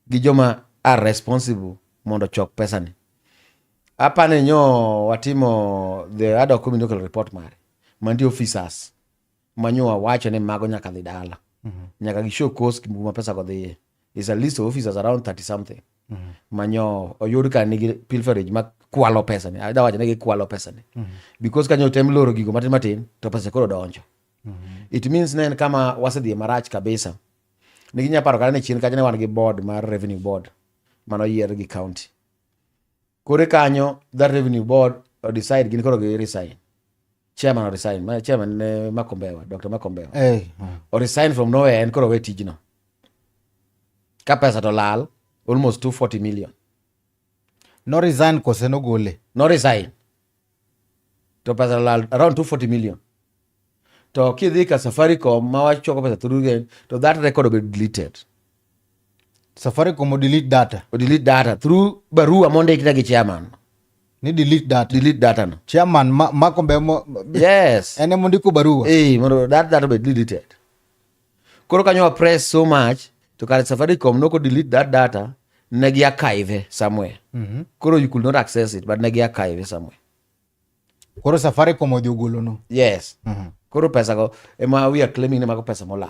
Speaker 3: gi joma are responsible mondo chok pesa ni. Apa ne nyo watimo the ad hoc committee report mare. Mandi officers manyo wacho ne mago nyaka dhi dala. Nyaka gi show cost kuma pesa go dhiye. Is a list of officers around 30 something. Manyo oyud ka nigi pilferage ma kwalo pesa ni. Ada wacho ne gi kwalo pesa ni. Because kanyo tem loro gigo matin to pesa koro donjo. It means nen kama wasedhi marach kabisa. Niginya paro kane chien kaje ne wan gi board mar revenue board mano yier gi county. Kore kanyo that revenue board decide gin koro gi resign. Chairman resign. My chairman Makombewa, Dr. Makombewa. Or resign from nowhere and koro we tijino. Ka pesa to lal almost 240 million.
Speaker 1: No resign kose no gole.
Speaker 3: No resign. To pesa lal around 240 million. To kidhi ka Safaricom ma wachoko pesa through again, to that record will be deleted.
Speaker 1: Safaricom will delete data.
Speaker 3: Will delete data through barua monde ikita gi chairman.
Speaker 1: Ni delete data
Speaker 3: no.
Speaker 1: Chairman Mako Mbemo
Speaker 3: Yes.
Speaker 1: ene mondiko barua.
Speaker 3: Mondo data be deleted. Koro kanyo press so much to kare Safaricom no ko delete that data negi archive somewhere. Koro you could not access it but negi archive somewhere.
Speaker 1: Koro Safaricom odhi ogolo no.
Speaker 3: Yes. Koro pesa go ema we are claiming ema ko pesa mola.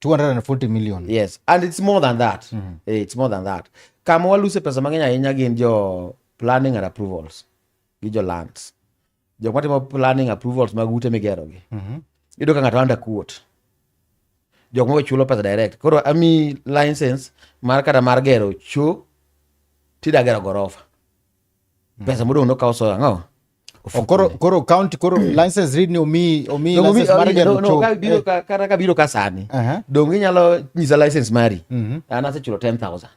Speaker 1: 240 million.
Speaker 3: Yes, and it's more than that. It's more than that. Kama waluse pesa mang'eny ahinya gin jo planning and approvals gi jo lands. Jo matimo planning approvals mag ute migero gi. Iyudo ka ng'ato under quote. Jok ma chulo pesa direct. Koro ami license mar kata mar gero cho tida gero gorofa. Pesa modong no kawo so ang'o?
Speaker 1: Koro county license read ni omi license mar gero cho.
Speaker 3: Ka biro ka sani. Dong inyalo nyisa license mari. An asechulo 10,000.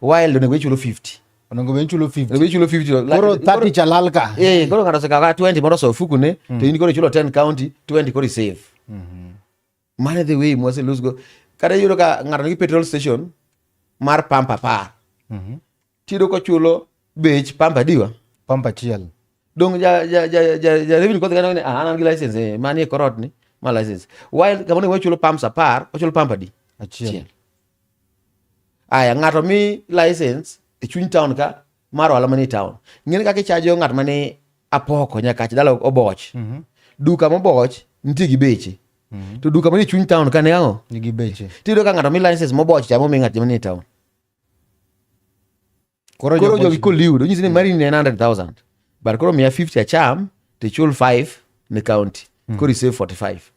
Speaker 3: While donego ichulo 50.
Speaker 1: Onengo ben chulo 50.
Speaker 3: Donego ichulo 50.
Speaker 1: Koro 30 chalal ka.
Speaker 3: Koro ng'ato osekawo 20 mondo so fukune to in koro ichulo 10 county 20 koro save. Mane the way mwase lose go. Kada yudo ka ng'ato nigi petrol station mar pampa par. Tido ko chulo bech pampa diwa.
Speaker 1: Pampa chiel.
Speaker 3: Dong ja revenue ko ngano an gi license manie korot ni ma license. While kamone we chulo pampa par, o chulo pampa di.
Speaker 1: Achiel.
Speaker 3: Aya ng'ato mi license e chuny town ka mar wala mani town. Ng'eni kaka ichajo ng'at mani apoko nyaka dala oboch. Duka moboch nitie gi beche. To duka mani chuny town ka ne ang'o?
Speaker 1: Nigi beche.
Speaker 3: Tido ka ng'ato mi license moboch chamo mi ng'at mani town. Koro jogi ko liudo nyisi ni mari ni 900,000. But koro mia 50 a cham to chul 5 ne county. Koro save 45.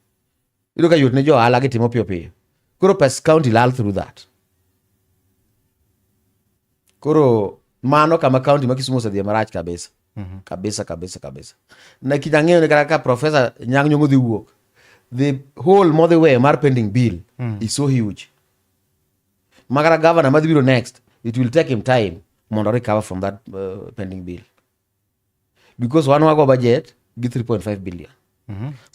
Speaker 3: Iyudo ka yot ne jo ala gitimo piyo piyo. Koro pes county lal through that. Koro mano kama county ma Kisumu osedhi marach kabisa. Kabisa. Na kijang'eyo ne kaka Professor Nyang' Nyong'o dhi wuok. The whole mother way mar pending bill is so huge. Magara governor madhi biro next, it will take him time mondo recover from that pending bill. Because one wago budget gi 3.5 billion.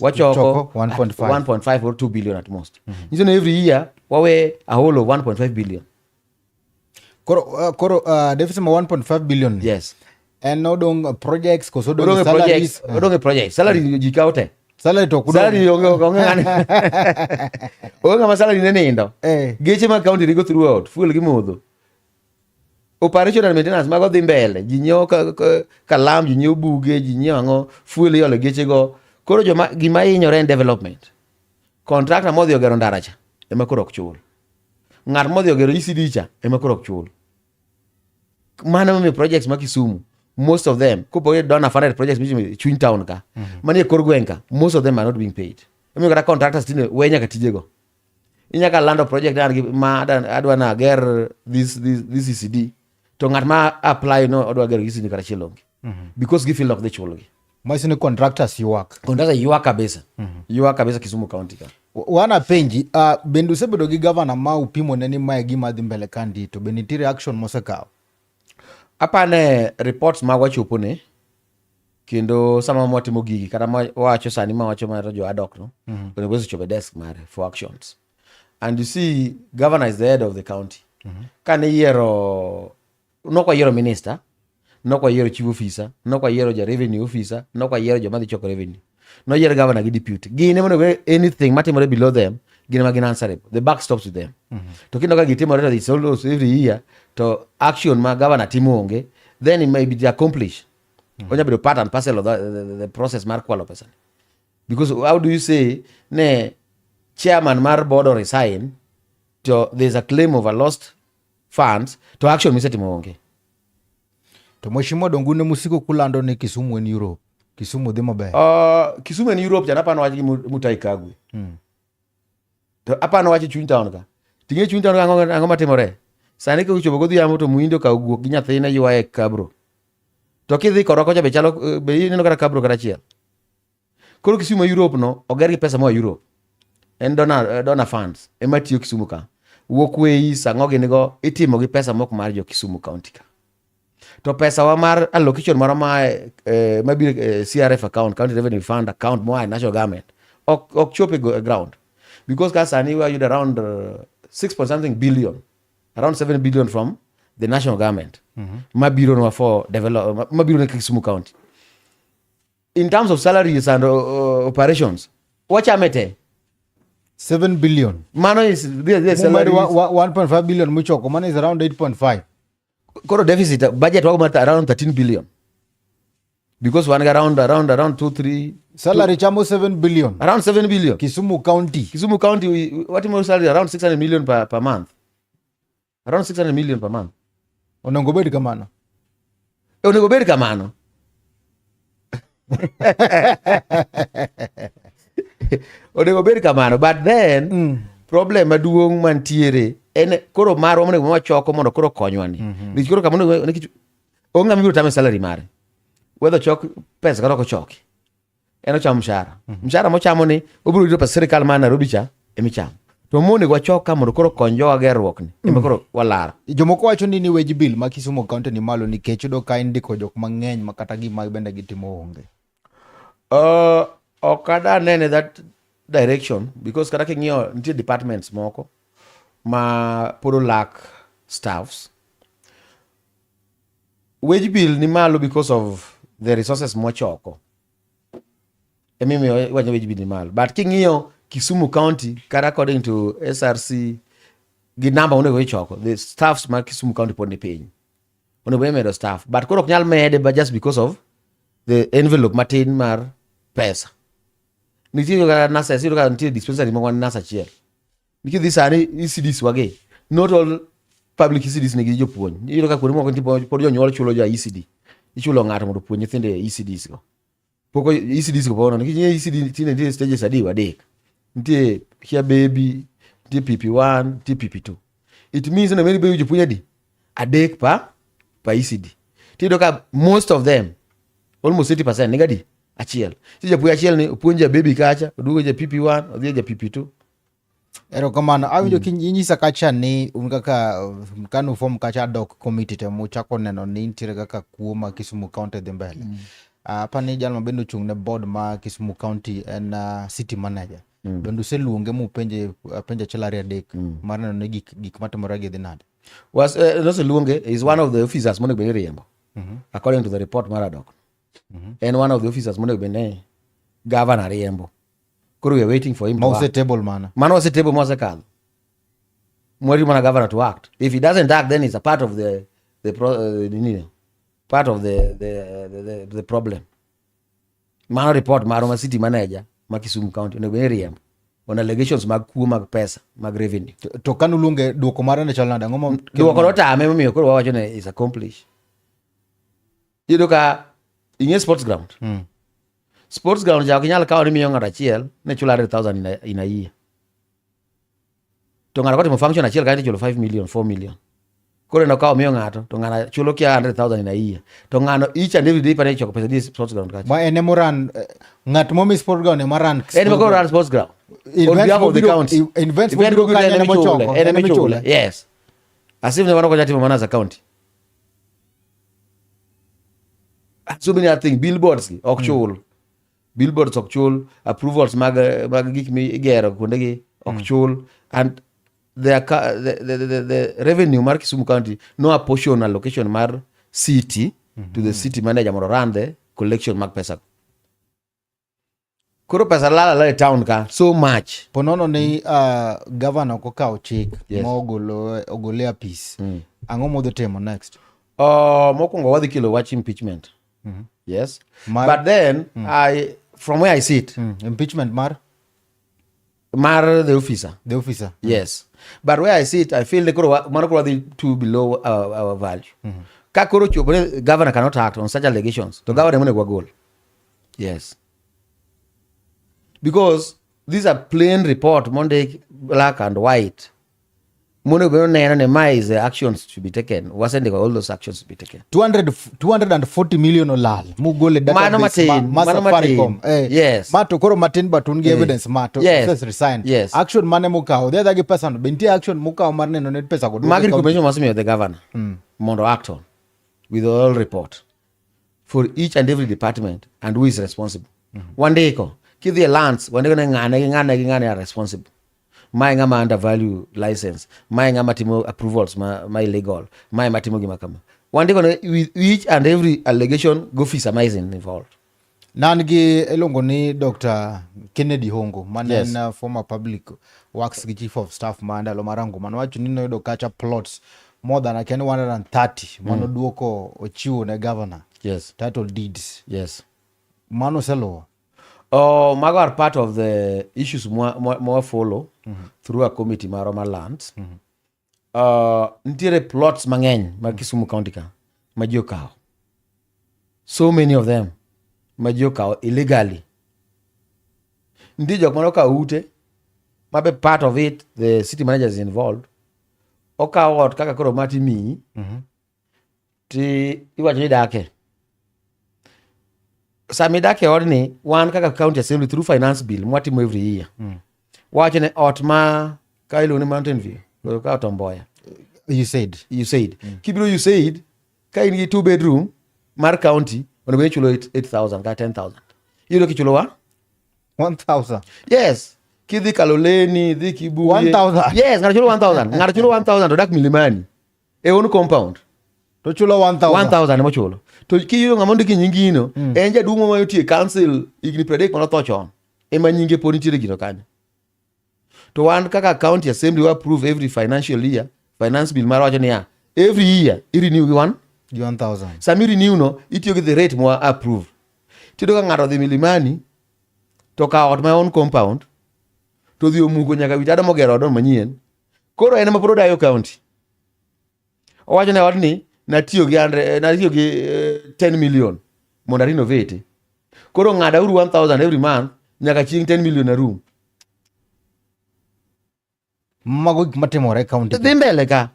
Speaker 3: Wachoko 1.5 or 2 billion at most. You know every year wawe a whole of 1.5 billion.
Speaker 1: Koro deficit ma 1.5 billion.
Speaker 3: Yes.
Speaker 1: And no dong projects koso dong salaries.
Speaker 3: Odong projects. Salary jikaote.
Speaker 1: Salary to kudo.
Speaker 3: Salary ngani. Onga masala ni nene indo. Geche ma county go throughout. Fuel gi modho. Operation and maintenance mago dhi mbele. Jinyo kalam, jinyo buge, jinyo ang'o. Fuel yole geche go. Koro joma gima inyore en development. Contractor modhi ogero ndaracha. Ema koro ok chul. Ng'at modhi ogero ECD cha. Ema koro ok chul. Mana mimi projects ma Kisumu. Most of them, kupo dona funded projects which chuny town ka. Mani kor gwenka, most of them are not being paid. Emi kata contractors tine wenya katijego. Inyaka lando project ma adwa na ger this ECD. To ngat ma apply no adwa ger ECD kata chilongi. Because give feel of the chologi.
Speaker 1: Mwisi ni contractors yuwak.
Speaker 3: Contractors yuwak kabisa. Yuwak kabisa Kisumu County ka.
Speaker 1: Wana penji, bendu sebedo gi governor ma upimo neni mae gima dhi mbele kandi to benitiri action mosekao.
Speaker 3: Apane reports ma wachopo ne kendo sama mwatimo gigi kata wacho sani ma wacho ma jo adok no when we chope desk mare for actions. And you see governor is the head of the county. Kane yero no kwa yero minister, no kwa yero chief officer, no kwa yero ja revenue officer, no kwa yero jo madhi choko revenue. No yero governor gi deputy. Gine mono anything matimore below them gine magin answerable. The buck stops with them. To kendo ka gitimore it's almost every year to action ma governor timo onge, then it may be accomplished. Onya bedo part and parcel of the process mar kwalo pesa. Because how do you say ne chairman mar board or resign to there's a claim of a lost funds to action misetimo onge.
Speaker 1: To mheshimiwa Dongune musiko kulando ni Kisumu en Europe. Kisumu dhi maber.
Speaker 3: Kisumu en Europe jana apano wachi Mutai Kagwe. To apano wachi chuny town ka. Tinge chuny town ka ang'o matimore. Sani ka uchopo godhiambo to muindo ka guok gi nyathine ywaye kabro. To kidhi koroko cha be chalo be ineno kata kabro kata chiel. Koro Kisumu Europe no oger gi pesa moa Europe. En donor funds ema tiyo Kisumu ka. Wuok wei sang'o gin go itimo gi pesa mok mar jo Kisumu County ka. To pesa wa mar allocation mara ma maybe CRF account, County Revenue Fund account moa national government ok chope ground. Because ka sani we are around 6 point something billion. Around 7 billion from the national government mabiro no for develop mabiro ne Kisumu County in terms of salaries and operations wachamete
Speaker 1: 7 billion.
Speaker 3: mano is the
Speaker 1: Salary
Speaker 3: salaries
Speaker 1: 1.5 billion muchoko. Money is around 8.5.
Speaker 3: koro deficit budget wako around 13 billion because one around 2-3
Speaker 1: Salary chamo 7 billion.
Speaker 3: around 7 billion.
Speaker 1: Kisumu County.
Speaker 3: Kisumu County, what more salary? Around 600 million per month. Around 600 million per month.
Speaker 1: Onongobedi kamano.
Speaker 3: Onegoberi kamano. Onegoberi kamano. But then, problem maduong mantiere, en koro maro mone mwa choko mondo koro konywani. Nikech koro kamano, onga mibiro tame salary mare. Whether chok pesa kata ko choki. En ochamo mshahara. Mshahara mochamo ni obiro yudo pesa sirikal ma Nairobi cha emichamo. To mone gwachoka mondo koro konyo jowa gerruok ni. Ema koro walara.
Speaker 1: Jomoko wacho ni wage bill ma Kisumu County ni malo nikech yudo ka indiko jok mang'eny ma kata gima bende gitimo onge.
Speaker 3: Okada nene that direction because kata king'iyo nitie departments moko ma pod lack staffs. Wage bill ni malo because of the resources mochoko. Mimi wacha wage bill ni malo. But king'iyo Kisumu County, according to SRC, the number onego ichoko. The staffs ma Kisumu County pod ni piny. Onego medo staff. But koro ok nyal mede but just because of the envelope matin mar pesa. Nitie ga nasa, siro ga nitie dispensary mo wan nasa chiel. Nitie this ani ECDs wage. Not all public ECDs nigi jopuonj. Iro ka kuonde moko nitie pod jonyuol chulo ja ECD. Ichulo ng'ato mondo puonj nyithinde ECDs go. Poko ECDs go pono nikech ECD nitie stages adi adek. Nitie here baby, nitie PP1, nitie PP2. It means na meri be jopuonj adi adek pa ECD. Tido ka most of them almost 80% nigadi achiel. Si japuonj achiel ni puonja baby kacha, oduogo ja PP1, odhi ja PP2.
Speaker 1: Erokamano, awinjo kinyisa kacha ni kaka kanu form kacha ad hoc committee temo chako neno ni nitiere kaka kuo ma Kisumu County dhi mbele. Apa ni jal mabendo chung ne board ma Kisumu County en city manager. Bendo seluonge mu penje chalari adek mar neno ni gik matimore gi dhi nade.
Speaker 3: Was Nose Luonge is one of the officers monego bene riembo. According to the report mar ad hoc. And one of the officers monego bene governor riembo. Koro we are waiting for him to
Speaker 1: Mause
Speaker 3: act.
Speaker 1: table mana.
Speaker 3: Man was a table mose kadho. Mwari mana governor to act. If he doesn't act, then it's a part of the part of the problem. Mano report maro ma city manager ma Kisumu County onego bene riembo. On allegations mag kuo mag pesa mag revenue.
Speaker 1: To kanu luonge duoko mare ne chal nade ngomo
Speaker 3: Duoko notame momiyo koro wawacho ne is accomplished. Yudo ka inge sports ground. Sports ground ja ok nyal kawo ni miyo ng'ato achiel ne chulo 100,000 in a year. To ng'ato kotimo function achiel kae chulo 5 million, 4 million. Koro no kawo miyo ng'ato to ng'ato chulo kia 100,000 in a year. To ng'ano each and every day pane choko pesa di sports ground kacha.
Speaker 1: ma ene moran ng'at momi sports ground maran
Speaker 3: En ma koro run sports ground. On behalf of the county.
Speaker 1: Events
Speaker 3: Event
Speaker 1: go
Speaker 3: go
Speaker 1: kanya ne mochoko.
Speaker 3: ene michule. Yes. As if ne wano kwa timo mana za county. So many other things. Billboards ok chul. Billboards ok chul. Approvals mag gik mi igero kuonde gi ok chul. And the revenue mar Kisumu County no apportion allocation mar city to the city manager mondo run the collection mag pesa. Koro pesa lala town ka so much.
Speaker 1: Ponono ni governor ko kawo chik
Speaker 3: Yes.
Speaker 1: ma ogole apis. Ang'o modho timo next?
Speaker 3: Mokwongo wadhi kelo wach impeachment. Yes. But then from where I sit,
Speaker 1: Impeachment mar
Speaker 3: the officer.
Speaker 1: the officer.
Speaker 3: Yes. But where I sit, I feel the mano koro wadhi too below our value. Ka koro chopo ni governor cannot act on such allegations. To governor monego wagol. Yes. Because these are plain report, Monday black and white. Is the actions to be taken. Wasn't all those actions to be taken?
Speaker 1: 240 million olal. Mugole
Speaker 3: Mano matin, mano matin. Yes.
Speaker 1: Mato koro matin batun gi evidence mato.
Speaker 3: Yes.
Speaker 1: Says resign.
Speaker 3: Yes.
Speaker 1: Action mane mukao. The other pesa no. Binti action mukao marne no net pesa kodo.
Speaker 3: Market Commission must be the governor. Mondo act on with all report for each and every department and who is responsible. One day ko kidhi lands one day ngane are responsible. mae ng'ama undervalue license, mae ng'ama timo approvals ma illegal, mae matimo gima kama. Wandiko ne with each and every allegation go fees amazing involved.
Speaker 1: Nan gi iluongo ni Dr. Kennedy Hongo, mane
Speaker 3: Yes.
Speaker 1: en former public works gi chief of staff ma ndalo marango, manowacho ni noyudo kacha plots more than 130 manoduoko ochiwo ne governor
Speaker 3: Yes.
Speaker 1: title deeds.
Speaker 3: Yes.
Speaker 1: Mano seluwo.
Speaker 3: Mago are part of the issues more follow through a committee maro ma lands. Ntiere plots mang'eny mag Kisumu County ka ma ji okawo. So many of them ma ji okawo illegally. Nitie jok mane okawo ute mabe part of it the city manager is involved. Okawo ot kaka koro mati miyi ti iwacho ni dake. Sami dake odni wan kaka county assembly through finance bill mwatimo every year. Wacho ne ot ma ka iluongo ni Mountain View ka ot Omboya.
Speaker 1: You said.
Speaker 3: Kibiro you said ka in gi 2 bedroom mar county onego chulo 8,000 ka 10,000. Iyudo kichulo wa
Speaker 1: 1,000.
Speaker 3: Yes. Kidhi Kaloleni, dhi Kibuye.
Speaker 1: 1,000.
Speaker 3: Yes, ng'ato chulo 1,000. Ng'ato chulo 1,000 to dak Milimani. E own compound.
Speaker 1: To chulo 1,000.
Speaker 3: 1,000 emo chulo. To kiyudo ng'ama ndiki nyingino, en jaduong' ma yotie council igni 30 mano tho chon. Ema nyinge pod nitiere gino kanyo. To wan kaka county assembly we approve every financial year, finance bill mar wacho niya, every year i renew gi
Speaker 1: 1,000.
Speaker 3: Sami renew no itiyo gi the rate mwa approve. Tido ka ng'ato dhi Milimani to ka ot my own compound to dhi omuko nyaka witado mogero odon manyien. Koro en ma pod odayo county. Owacho ne odni natiyo gi 10 million mondo renovate. Koro ng'ada uru 1,000 every month nyaka chieng 10 million a room.
Speaker 1: Mago gik matimore county.
Speaker 3: Dhi mbele ka.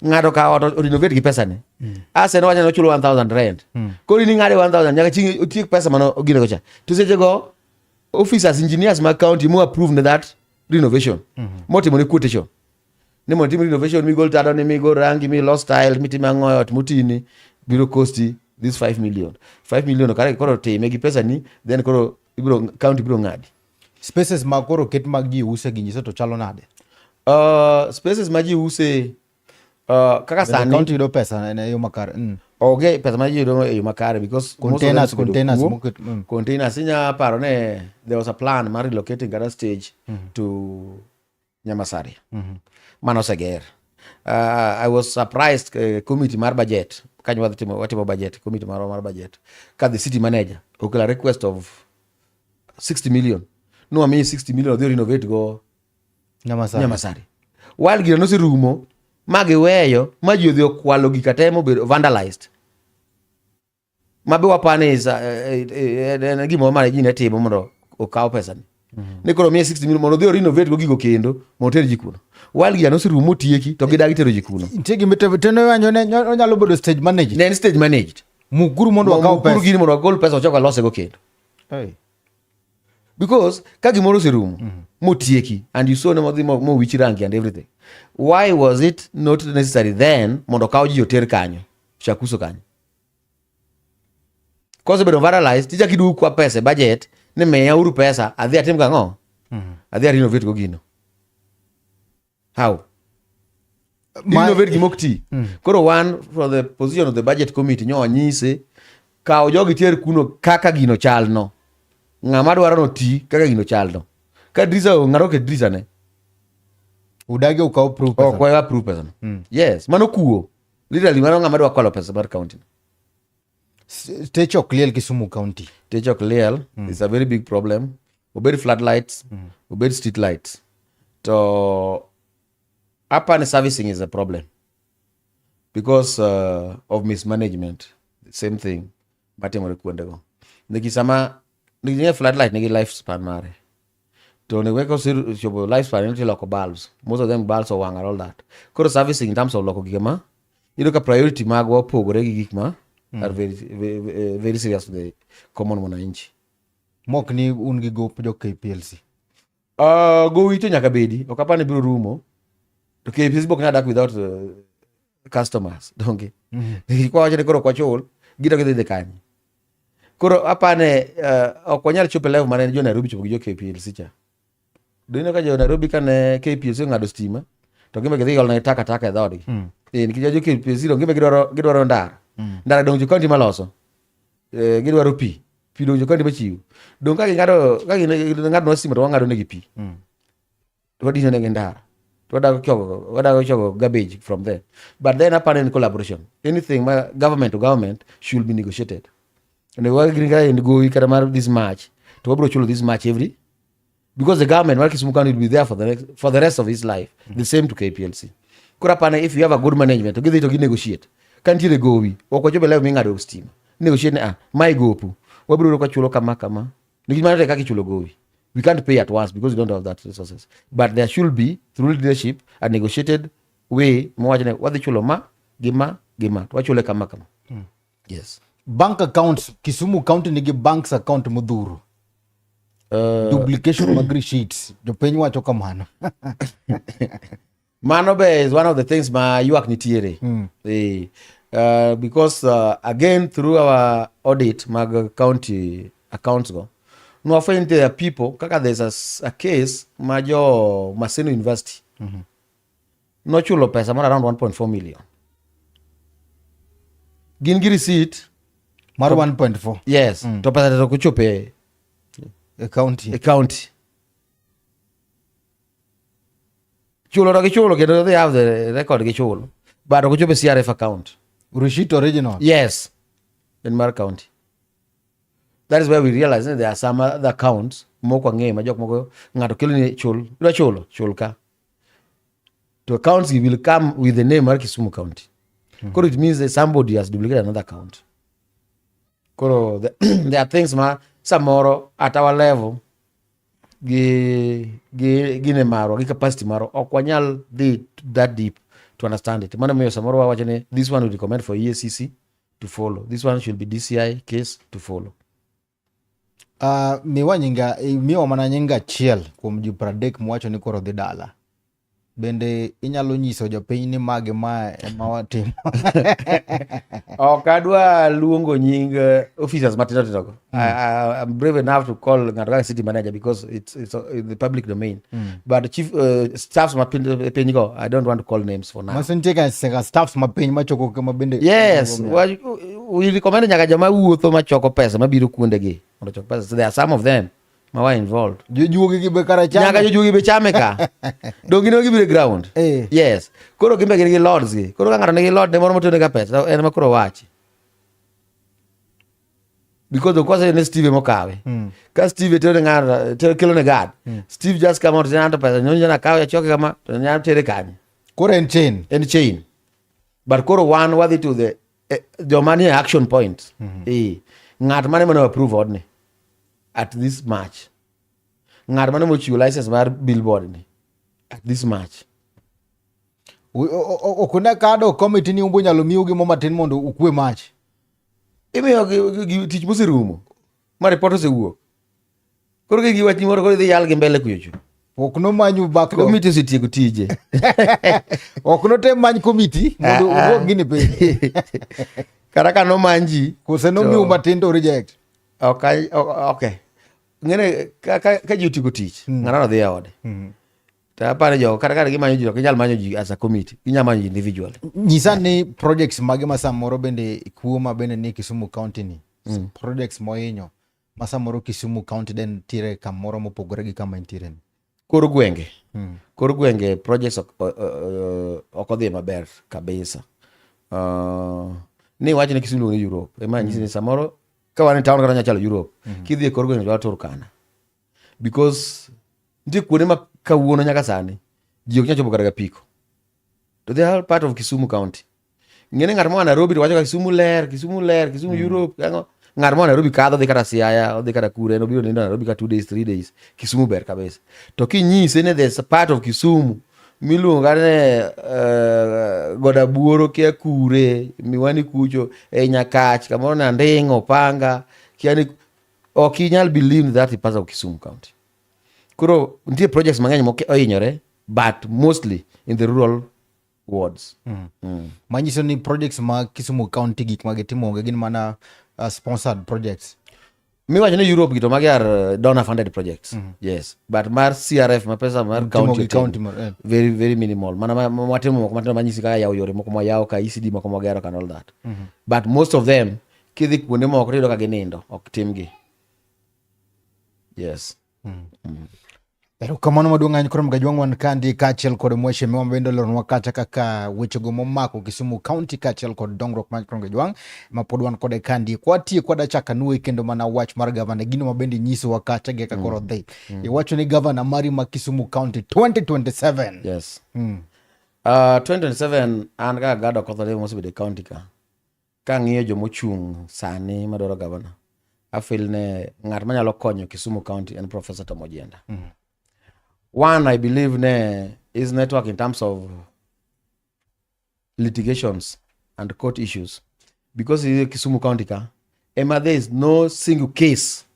Speaker 3: Ng'ato ka ot renovate gi pesa ne. Ase no wacho no chulo 1,000 rent. Koro ni ng'ade 1,000 nyaka chieng otiek pesa mano ogine gocha. To seche go officers engineers ma county mo approve ne that renovation. Motimo ne quotation. Ne mo timo renovation mi gol tado ni mi gol rangi mi lost style mi timo ngoyo ot mutini biro cost this 5 million. 5 million kare koro time gi pesa ni then koro ibiro county biro ng'adi.
Speaker 1: Spaces ma koro ket mag ji use gi nyiso to chalo nade?
Speaker 3: Spaces ma ji use kaka sani
Speaker 1: county do pesa na yo makare.
Speaker 3: Okay, pesa ma ji do e yo makare because
Speaker 1: Containers
Speaker 3: containers inya paro ne there was a plan mar relocating Gada stage to Nyamasari. Mano seger. I was surprised committee mar budget kanyo watimo budget committee mar budget ka the city manager okela request of 60 million. No ami 60 million they renovate go Nyamasari. While gino no si rumo magi weyo ma ji odhi okwalo gika temo bedo vandalized. Mabe wapane is gimo mare ji ne timo mondo okaw pesa ni. Ne koro miye 60 million mondo odhi renovate go gigo kendo mondo ter ji kuno. While gino si rumo tieki to gidagi tero ji kuno.
Speaker 1: Tegi miteno wanyo ne onyalo bedo stage managed.
Speaker 3: Ne stage managed.
Speaker 1: Muguru mondo akaw pesa.
Speaker 3: Muguru gini mondo agol pesa ochoko lose go kendo.
Speaker 1: Hey.
Speaker 3: Because ka gimoro si rumo motieki and you saw them mo wichi rangi and everything. Why was it not necessary then mondo kaw ji oter kanyo chakuso kanyo? Cause bedo vandalized tija kidu kwa pesa budget ne meya uru pesa adhi atim kang'o? Adhi renovate go gino. How? Renovate gimokti. Koro one from the position of the budget committee nyo anyise kaw jogi ter kuno kaka gino chalno. Ng'ama dwaro no ti kaka gino chalno. Ka drisa ng'aro ke drisa ne.
Speaker 1: Udage ukaw proof pesa.
Speaker 3: Kwa approve pesa. Yes, mano kuo. Literally mano ng'ama dwaro kwalo pesa bar county.
Speaker 1: Stage of clear Kisumu County.
Speaker 3: Stage of clear is a very big problem. Obed floodlights, obed street lights. So upon servicing is a problem because of mismanagement. Same thing. Matemore kuendego. Nikisama nigi floodlight nigi lifespan mare. To ne weko chobo lifespan into local bulbs. Most of them bulbs are wang and all that. Koro servicing in terms of local gigama. You look at priority magwa pogore gigma are very serious to the common mwananchi.
Speaker 1: Mok ni ungi go jo KPLC.
Speaker 3: Go ito nyaka bedi. Okapane biro rumo. To KPLC bok na dak without customers. Donge. Kwa wache koro kwa chol. Gita kete de kanyi. Koro apane okwanyal chope level mane jo Nairobi chopo jo KPLC cha. Dino ka jo Nairobi kane KPLC ng'ado stima to gimbe gidhi olne taka e dhodi. Nikech jo KPLC to gimbe gidwaro ndara. Ndara dong jo kaunti maloso. Gidwaro pi dong jo kaunti machiwo. Dong ka ng'ado stima to wang'ado negi pi. To wadino negi ndara. To wadago chogo garbage from there. But then upon in collaboration, anything government to government should be negotiated. And the work and go this match to obro this match every because the government Kisumu County will be there for the rest of his life. The same to KPLC. Kurapana, if you have a good management, to get it to negotiate. Can't you go we? Or could you believe me at steam? Negotiate my go pu. Wabru chulo kama. Nikimara kaki chulo go. We can't pay at once because we don't have that resources. But there should be through leadership a negotiated way. Mwajane what the chulo ma gima. What chule kama. Yes.
Speaker 1: Bank accounts Kisumu County nigi banks account mudhuru. Duplication magri sheets. Jo penyu wacho kamano.
Speaker 3: Manobe is one of the things yuak nitiere. Because again through our audit mag county accounts go. No offend there are people. Kaka there's a case majo Maseno University. No chulo pesa around 1.4 million. Gingi receipt.
Speaker 1: Maro 1.4.
Speaker 3: Yes. To pesa to kuchope
Speaker 1: a county.
Speaker 3: Chulo ke they have the record ke chulo. But kuchope CRF account.
Speaker 1: Receipt original.
Speaker 3: Yes. In Mar County. That is where we realize that there are some other accounts moko nge majok moko ngato kilo ni chulka. To accounts will come with the name of Kisumu County. Because it means that somebody has duplicated another account. There are things some more at our level gine maro capacity maro okwanyal that deep to understand it. Mana samoro wachane this one would recommend for EACC to follow. This one should be DCI case to follow.
Speaker 1: Miwa mana nyinga chiel kuom ji 30 mwacho ni koro dhi dala. Bende inyalo nyiso jopiny ni mage ma watimo.
Speaker 3: Kadwa luongo nying officers matindo. I'm brave enough to call Ng'ato city manager because it's in the public domain. But chief staffs mapiny go, I don't want to call names for now.
Speaker 1: Masinteka staffs mapiny machoko kama bende.
Speaker 3: Yes, we recommend nyaka jama wuotho machoko pesa mabiro kuonde gi. So there are some of them mawa involved.
Speaker 1: Jojuogi gi be kara chame.
Speaker 3: Nyaka jojuogi be chame ka. Dongino gi bire ground. Yes. Koro gimbe gi lords gi. Koro ng'ato nigi lord ne moro motone ka pesa en makoro wachi. Because the question is Steve mokawe. Ka Steve tell ng'ato kilo ne gad. Steve just come out and pesa nyonya na kawe choke kama to nyam tere kanye.
Speaker 1: Koro en chain.
Speaker 3: But koro one wadhi to the money action point. Ng'at mane mano approve odni at this match. Ng'at mane mochiwo license mar billboard ni at this match.
Speaker 1: Okuna kado committee ni umbo nyalo miyo gi matin mondo ukwe match.
Speaker 3: Imiyo gi tich moserumo. Ma report osewuok. Koro gi wach moro koro dhi yal gi mbele kucho.
Speaker 1: Okno manyu back
Speaker 3: committee osetieko tije.
Speaker 1: Okno tem many committee mondo uwuok gini piny.
Speaker 3: Karaka no manji
Speaker 1: kose no miyo matin to reject.
Speaker 3: Okay. Ngene ka ji utiko tich ng'ano dhi ode. Ta pare jo kata gimanyo ji ok nyal manyo ji as a committee. Ginya manyo individual.
Speaker 1: Nyisa ni projects mage ma samoro bende kuoma bende ni Kisumu County ni. Projects moinyo ma samoro Kisumu County den tire kamoro mopogore gi kama intire ni.
Speaker 3: Koro gwenge projects okodhi maber kabisa. Ni wacho ni Kisumu ni Europe. Ema nyisi ni samoro ka wan town kata nyachalo Europe. Kidhi e kor gwenge to Turkana. Because ndi kuone ma kawuono nyaka sani ji ok nyachopo kata piko. To they are part of Kisumu County. Ngene ng'at ma Nairobi to wacho ka Kisumu Europe. Ng'at ma Nairobi kadho dhi kata Siaya, odhi kata Kure, no biro nindo Nairobi ka 2 days 3 days. Kisumu ber kabisa. To kinyise ne there's a part of Kisumu miluonga ne goda buoro kia Kure, miwani kucho Nyakach, kamoro na Nding'o, Panga, kiani ok inyal believe that is part of Kisumu County. Koro nitie projects mang'eny mohinyore but mostly in the rural wards.
Speaker 1: Manyiso ni projects ma Kisumu County gik magitimo gin mana sponsored projects.
Speaker 3: Miwacho ni Europe gito magyar donor funded projects. Yes. But mar CRF ma pesa mar county very very minimal. Mana matimo moko matimo manyisi kaka yawo yore moko ma yawo ka ECD moko magero kan all that. But most of them kidhi kuonde moko yudo ka ginindo ok timgi. Yes.
Speaker 1: Erokamano maduong' ahinya koro Mgajwang' wan kandi kaachiel kod mheshimiwa mabende loronwa kacha kaka wechego momako Kisumu County kaachiel kod dongruok mag Mgajwang' ma pod wan kode kandi kwatiyo kwada chaka nuoyi kendo mana wach mar gavana gino mabende nyisowa kacha gi kaka koro dhi. Iwacho ni gavana mari ma Kisumu County 2027.
Speaker 3: Yes. 2027 an kaka gado kothore mosebedo e county ka ng'iyo jomochung' sani madwaro gavana. Afil ne ng'at manyalo konyo Kisumu County en Professor Tom Ojienda. One, I believe his network in terms of litigations and court issues. Because in Kisumu County, there is no single case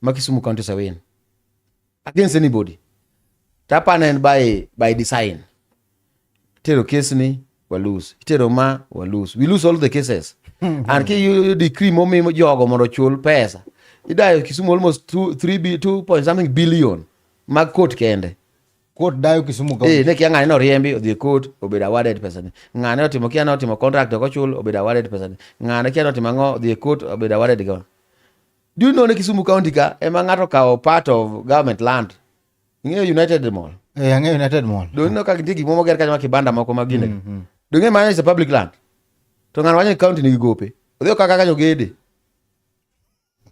Speaker 3: ma Kisumu County is win against anybody. Tapanen by design. Tero case ni, we lose. Tero ma, we lose. We lose all the cases. And you decree momi jogo mondo chul pesa. Ida Kisumu almost 2 point something billion. Mag court kende.
Speaker 1: Court dayo Kisumu County.
Speaker 3: Ne kia ng'ane no riembi odhi court obeda awarded pesa ni. Ng'ane otimo kia no otimo contract ko chul obeda awarded pesa ni. Ng'ane kia no otimo ngo odhi court obeda awarded go. Do you know ne Kisumu County ka ema ng'ato kawo part of government land. Ng'eyo United Mall.
Speaker 1: Ng'eyo United Mall.
Speaker 3: Do you know ka gitiki momo ger kanyo kibanda moko magine. Do ng'e mano is a public land. To ng'ano wanyo county ni gope. Odhi kaka kanyo gede.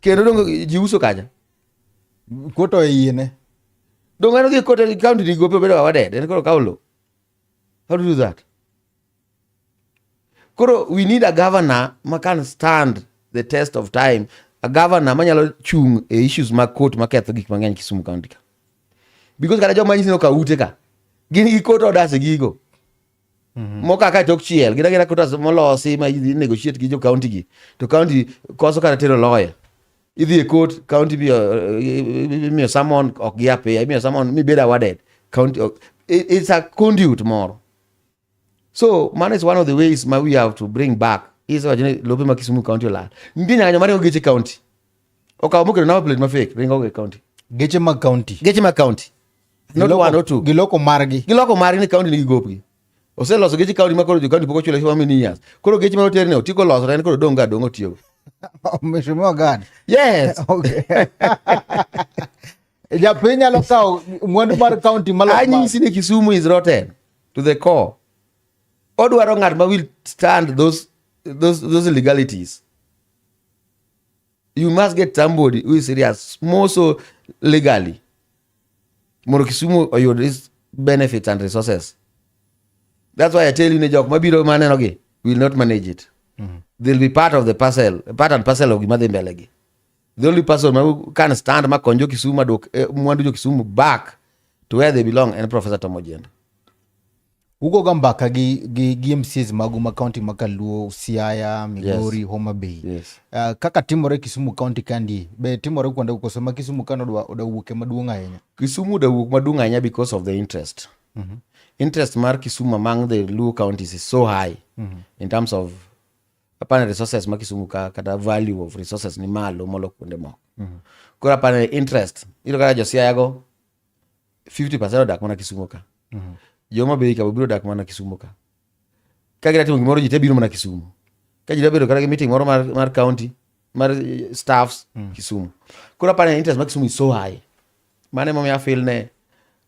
Speaker 3: Kendo dongo ji uso kaja.
Speaker 1: Koto yiene.
Speaker 3: Don't I know the county to go better over there? Then go Kaulo. How to do that? Koro, we need a governor who can stand the test of time. A governor manyalo chung issues ma court ma ketho gik mang'eny Kisumu County. Because kada joma nyisi no ka ute ka. Gin gi court orders gigo. Moka ka tok chiel, gina court molosi ma negotiate gi jo county gi. To county koso kana tero lawyer. Idhi court county be someone ok giape be someone me better awarded county it's a conduit more. So man is one of the ways we have to bring back is lobe ma Kisumu County la ndina kanyo mari Geche County okaw mokero na plate ma fake ringo ge county
Speaker 1: Geche mag county
Speaker 3: not one or two
Speaker 1: giloko margi
Speaker 3: ni county ni gopgi oseloso Geche County ma koro county poko chule how many years koro Geche ma oterne otiko loso ren koro dongo tiyo.
Speaker 1: Mheshimiwa gani?
Speaker 3: Yes.
Speaker 1: Okay. Japenya lokao mwandu mar county malo.
Speaker 3: Anyisi ni Kisumu is rotten to the core. Odwaro ng'at ma will stand those illegalities. You must get somebody who is serious, more so legally. Moro Kisumu or these benefits and resources. That's why I tell you, Nejok, mabiro maneno gi will not manage it. They'll be part of the parcel, part and parcel of Gimadhe Mbelegi. The only person who can stand ma konjo Kisumu mwandu jo Kisumu back to where they belong and Professor Tom Ojienda.
Speaker 1: Ugo gambaka gi MCs maguma county makaluo, Siaya, Migori, Homa Bay.
Speaker 3: Yes.
Speaker 1: Kaka timore Kisumu County kandi be timore kwanda ukosoma Kisumu kano odawuke maduong' ahinya.
Speaker 3: Kisumu odawuke maduong' ahinya because of the interest. Interest mar Kisumu among the Luo counties is so high in terms of apana resources ma Kisumu kata value of resources ni malo molo kuonde moko. Kora apana interest ilo kaka Siaya go 50% odak mana Kisumu ka. Joma Bay ka biro dak mana Kisumu ka. Ka gira timo gimoro jite biro mana Kisumu. Ka jira bedo kara meeting moro mar county mar staffs Kisumu. Kora apana interest ma Kisumu is so high. Mane mo ya feel ne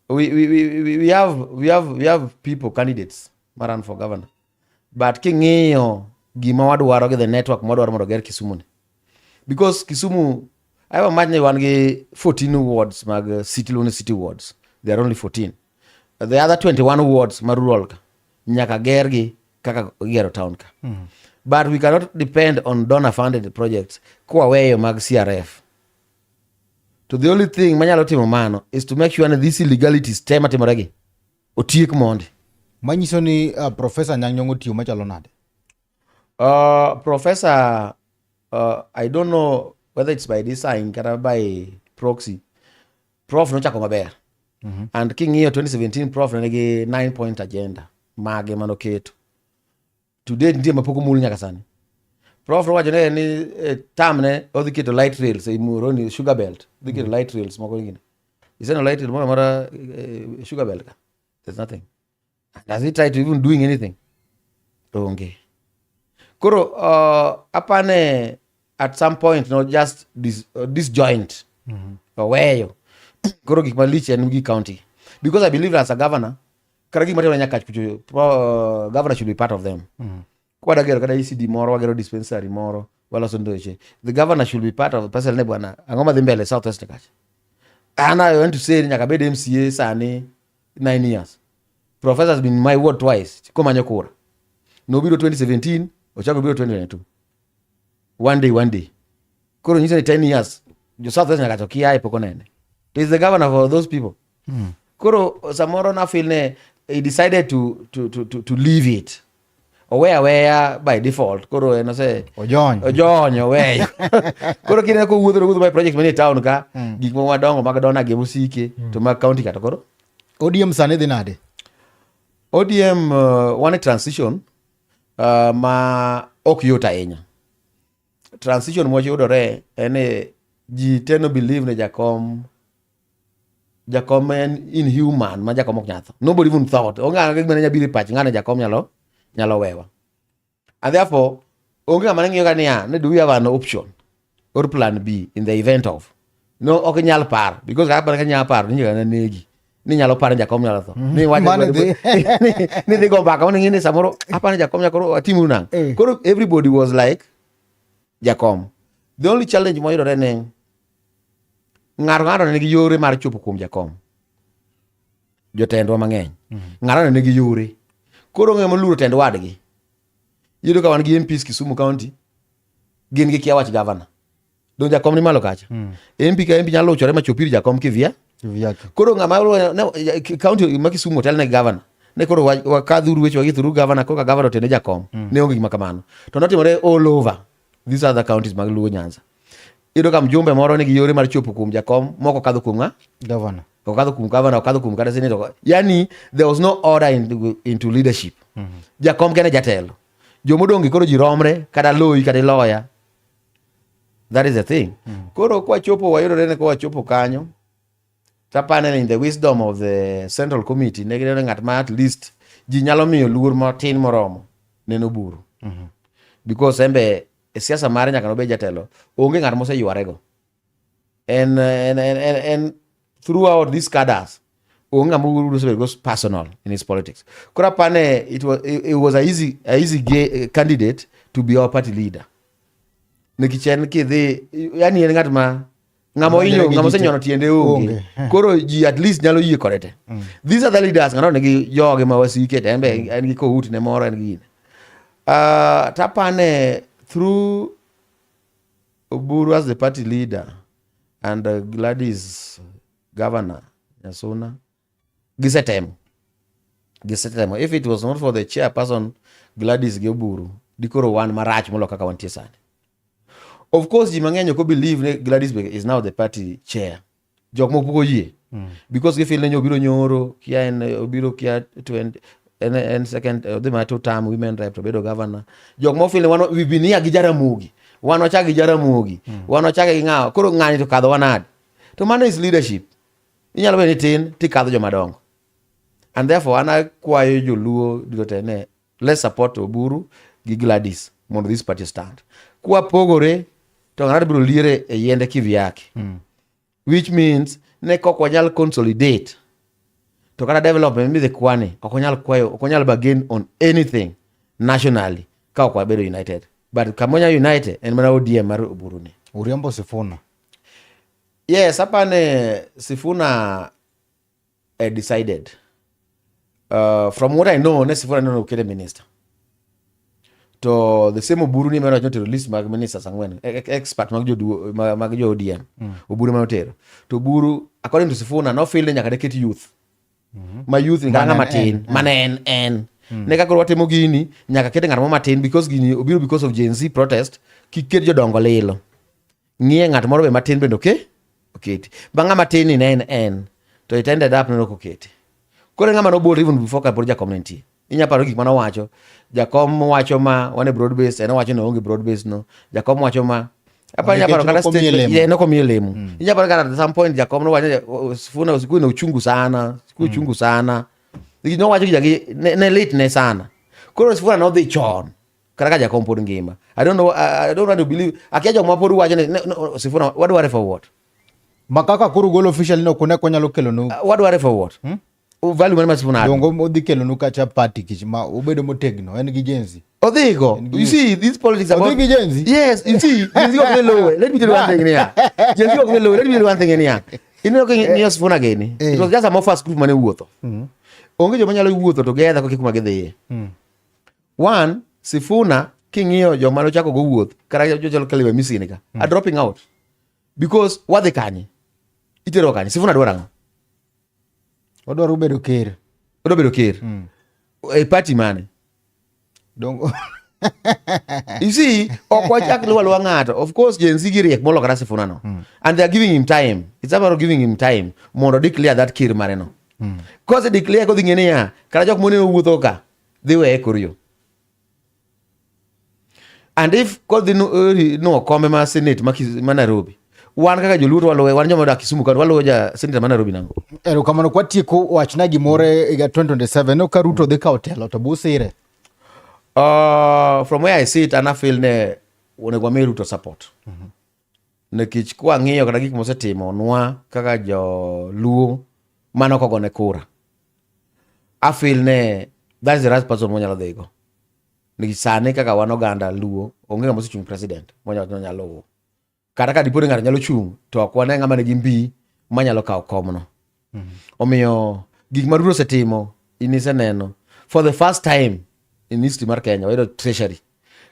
Speaker 3: we have people candidates maran for governor. But king'iyo gima wadwaro gi the network mwadwaro mondo ger Kisumu ni. Because Kisumu, I have imagined one gi 14 wards mag city wards. There are only 14. The other 21 wards ma rural ka. Nyaka ger gi kaka gero town ka. But we cannot depend on donor funded projects kwa weyo mag CRF. So the only thing manyalo timo mano is to make sure that these illegalities tema timoregi otiek mondi.
Speaker 1: Manyiso ni Professor Nyang'nyong'o tiyo machalo nade?
Speaker 3: Professor, I don't know whether it's by design or by proxy. Prof no chako maber. And King year 2017 Prof negi 9-point agenda. Mage manoketo. Today ndiye mapoko mulu nyaka sani. Prof wacho ni tam ne odhi keto light rails e Muhoroni sugar belt. Odhi keto light rails moko ngine. Iseno light rail mora sugar belt ka. There's nothing. Does he try to even doing anything? Onge. Koro apane at some point just disjoint. Oweyo. Koro gik malich en gi county. Because I believe as a governor, kara gik matero nyaka governor should be part of them. Kwa dagero kada ECD moro, wagero dispensary moro, wala sondoche. The governor should be part of the person ne bwana. Angoma dhi mbele Southwest kacha. And I want to say nyaka bed MCA sani 9 years. Professor has been in my ward twice. Komanyo kura. Nobiro 2017, ochako biro 2022. One day. Koro nyisa ni 10 years. Jo Southwest nyaka chokia poko nene. He is the governor for those people. Koro samoro na feel ne he decided to leave it. Where by default. Koro eno se ojonyo weyo. Koro kine ko wuotho by project mani town ka gik mo madongo mag dona ge musike to mag county kata koro.
Speaker 1: ODM sani dhi nade?
Speaker 3: ODM one transition ma ok yot ahinya. Transition mo yudore ene ji teno believe ne jakom en inhuman ma jakom ok nyatho. Nobody even thought. Onga ng'e mane nyabire pach ng'ane jakom nyalo wewa. And therefore, onge ng'ama ng'iyo ka niya, do we have an option or plan B in the event of? No, ok nyal par. Because kaka ka nyal par, ni negi. Ni nyalo par jakom nyalo tho. Ni wacho ni go back on ngini samoro apa jakom nyakoro atimu nang. Koro everybody was like jakom. The only challenge mo yudore ne ng'ato nigi yore mar chopo kuom jakom. Jotendwa mang'eny. Ng'ato nigi yore. Koro ng'emo luro tend wadgi. Yudo ka wan gi MPs Kisumu County, gin gi kia wach governor. Don jakom ni malo kacha. MP ka MP nyalo chore machopiri jakom kivia. Koro ng'ama county ma Kisumu hotel ne governor. Ne koro wakadhuru wecho wagi through governor koka governor tende jakom. Ne onge gima kamano. To notimore all over these other counties mag Luo Nyanza. Yudo ka mjumbe moro nigi yore mar chopo kuom jakom, moko kadho kuom
Speaker 1: governor.
Speaker 3: Okadho kuom kada senator. Yani there was no order into leadership. Jakom kene jatelo. Jomodongi koro jiromre kada loyi kada loya. That is the thing. Koro kwa chopo wayudore ne kwa chopo kanyo. Tapane in the wisdom of the central committee ne gine ng'at ma at least ji nyalo miyo luor matin moromo neno buru. Because embe siasa mare nyaka nobe jatelo. Onge ng'at mose yuarego. And throughout these cadres, onga muguru goes personal in his politics. Kurapane, it was a easy candidate to be our party leader. Nikichen ki the yani ngat ma ngamo se nyono tiende onge. Koro ji at least nyalo yie korete. These are the leaders ngano nigi yoge ma wasike tembe en gi kohut ne moro en gi. Tapane through Oburu as the party leader and Gladys governor Nyasuna gisetemo. If it was not for the chairperson Gladys Oburu, dikoro wan marach molo kaka wantie sani. Of course ji mang'eny ko believe Gladys is now the party chair. Jok mopugo yie. Because gifeel ne obiro nyoro kia en obiro kia 20 and second the matter time women rep to bedo governor. Jok mo feel wano wibinia gi Jaramogi. Wano chaka gi Jaramogi. Wano chaka gi ng'awa. Koro ng'ani to kadho wanade. To mano is leadership. Inyalo be ni tin tikadho jomadongo. And therefore ana kwayo joluo ditene let's support Oburu gi Gladys mondo this party stand. Kwa pogore to ng'ato biro liere e yiende kivyake. Which means ne kok wanyal consolidate to kata development the kwani okonyal bargain on anything nationally ka ok wabedo united. But kamonya united en mana ODM mar Oburu ni.
Speaker 1: Uriambo Sifuna.
Speaker 3: Yes, apane Sifuna decided. From what I know, ne Sifuna no kede minister. To the same Oburu ni mero to release mag minister sangwen expert mag jo ODM. Oburu manotero. To Oburu according to Sifuna no feel nyaka deket youth. My youth nganga matin, manen en. Neka koro watemo gini nyaka kete ng'at matin because gini obiro because of Gen Z protest kiket jodongo lilo. Ng'iye ng'at moro be matin bendo oketi. Bang'a matin ni en to it ended up no oketi. Koro ng'ama no bold even before ka borja community. inya paro gik mana wacho jakom wacho ma wane broad base en wacho no onge broad base no jakom wacho ma apa inya paro kata state no komiye lemo inya paro kata at some point jakom no wacho Sifuna usiku na uchungu sana uchungu sana no wacho jagi ne late ne sana koro Sifuna no dhi chon kata jakom pod ngima I don't want to believe akiaja joma pod wacho ne Sifuna what for what
Speaker 1: makaka kuru golo officially no kune konyalo kelo no
Speaker 3: what for what value mane Sifuna
Speaker 1: dongo odhi kelo no kacha party kich ma obedo motegno en gi jenzi
Speaker 3: odhigo you see this politics about
Speaker 1: odhi gi jenzi
Speaker 3: yes you see jenzi go the low let me tell you one thing here jenzi go the low let me tell you one thing here ino ko ni Sifuna geni it was just a more fast group mane wuotho onge joma nyalo wuotho together ko kikuma gidhiye one Sifuna king'iyo joma no chako go wuoth kara jojalo kaliwe misini ka are dropping out because what they kanye itero kanye Sifuna dwara ngo
Speaker 1: odwaro bedo ker
Speaker 3: e party mane
Speaker 1: dongo
Speaker 3: you see okwachak luwa ng'ato of course jenzi gi riek molo kara Sifuna no and they are giving him time it's about giving him time mondo declare that kir mare no cause declare ko dhingene ya kara jok mone wuotho ka dhi we korio and if ko dhi no kombe ma senate ma Nairobi wan kaka joluto walowe wan joma dak Kisumu kan walowe ja senator ma Nairobi nango
Speaker 1: kamano kwa tieko wachna gimore ga 2027 no ka Ruto dhi kawo telo to busire
Speaker 3: from where I sit and I feel ne onego wami Ruto support nekich kwa ng'iyo kata gik mosetimo nwa kaka jo luo mano kogone kura I feel ne that is the right person monyalo dhigo nikech sane kaka wan oganda luo onge ng'ama osechung president monyalo kata ka dipori ng'ato nyalo chung to ok wane ng'ama nigi mbi manyalo kawo komno omiyo gik ma Ruto osetimo iniseneno for the first time in history mar Kenya wayudo treasury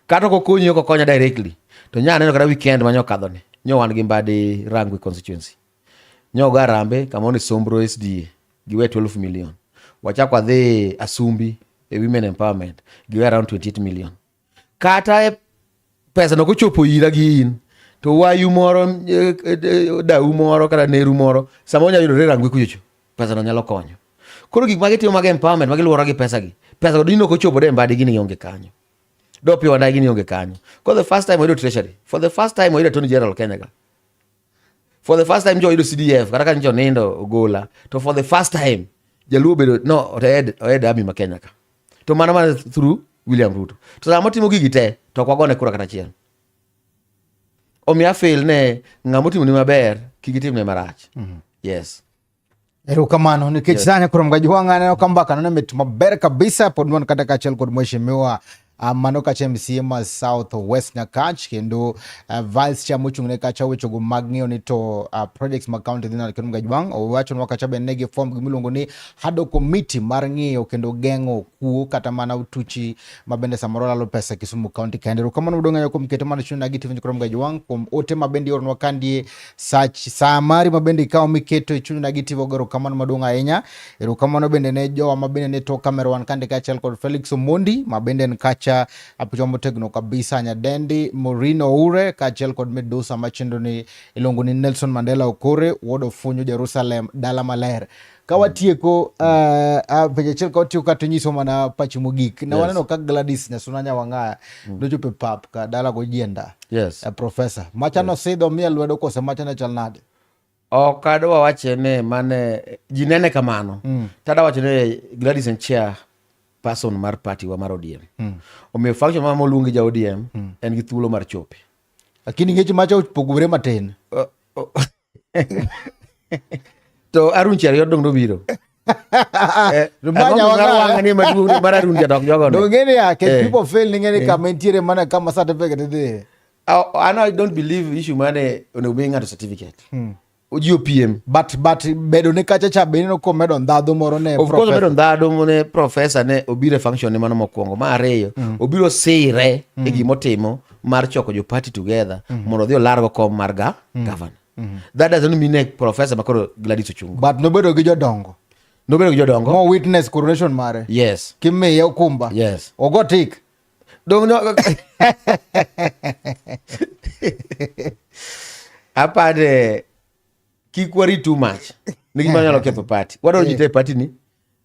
Speaker 3: kata kokonyi kokonya directly to nya neno kata weekend manyo kadhoni nyo wan gi Mbadi Rangwe constituency nyo Garambe kama oni Sombro SDA giwe 12 million wachakwa dhi Asumbi women empowerment giwe around 28 million kata pesa no kochopo ira gi in to wayu moro dau moro kata neru moro sama nya yudo Rangwe kucho pesa no nyalo konyo koro gik magitimo mag empowerment magiluoro gi pesa go dino kochopo de Mbadi gini onge kanyo dopi wanda gini onge kanyo for the first time wayudo treasury for the first time wayudo Attorney General Kenya ga for the first time jo yudo CDF kata kan jo nindo ogola to for the first time jaluo bedo no oed ami ma Kenya ka to mana through William Ruto to sama timo gigi te to kwagone kura kata chiel omiya fail ne ng'amo timo ni maber kigitim ne marach yes
Speaker 1: erokamano nikech sanya kurom gajwanga ne okambaka no mit maber kabisa pod man kata kachiel kod mheshimiwa mano kacha MCA ma South West Nyakach kendo vice chair mochungne kacha wechogo mag ng'iyo ni to projects mag county dhina kurom gajwang owacho ni wakacha ben negi form gimiluongo ni hado committee mar ng'iyo kendo geng'o kuo kata mana utuchi mabende samoro lalo pesa Kisumu county kende erokamano udong'anyo kuom keto mana chuni nagi TV kurom gajwang kuom ote mabende oronwa kandie saa mari mabende ikawo miketo e chuni nagi TV erokamano maduong' ahinya erokamano bende ne jowa mabende ne to camera wan kande kachiel kod Felix Omondi mabende en kacha apicho motegno kabisa nyadendi Morino Ure kachiel kod Medusa machendo ni ilongo ni Nelson Mandela Okore wodo funyo Jerusalem dala maler kawatieko peje chiel kawatieko katonyiso mana pachi mogik na waneno ka Gladys Nyasunanya Wangaya dochope pap ka dala go jienda professor machano sidho mia lwedo kose machane chalnade
Speaker 3: okadwa wachene mane jinene kamano tada wachene Gladys en chair person mar party wa mar ODM omiyo faction ma moluongi ja ODM en gi thuolo mar chope
Speaker 1: lakini ngeche macha opogore matin
Speaker 3: to Arun Cheruiyot dong do biro
Speaker 1: Rumanya
Speaker 3: wanga ni maduong mar Arun Cheruiyot jogo
Speaker 1: no ngene ya ke people fail ngene kama entiere mana kama certificate de
Speaker 3: I don't believe issue mane onego be ng'ato certificate OGPM
Speaker 1: but bedo ne kacha cha benino ko medo ndadho moro ne
Speaker 3: of course medo ndadho ne professor ne obire function ne mano mokwongo ma ariyo obiro sire e gimotimo mar choko jo party together mondo dhi olargo kom mar governor that doesn't mean a professor makoro Gladys ochungo
Speaker 1: but nobedo gi jodongo mo witness coronation mare
Speaker 3: yes
Speaker 1: kimme ya ukumba
Speaker 3: yes
Speaker 1: ogotik
Speaker 3: dong no apade kikwari too much nigi manyalo ketho party wadoro jite party ni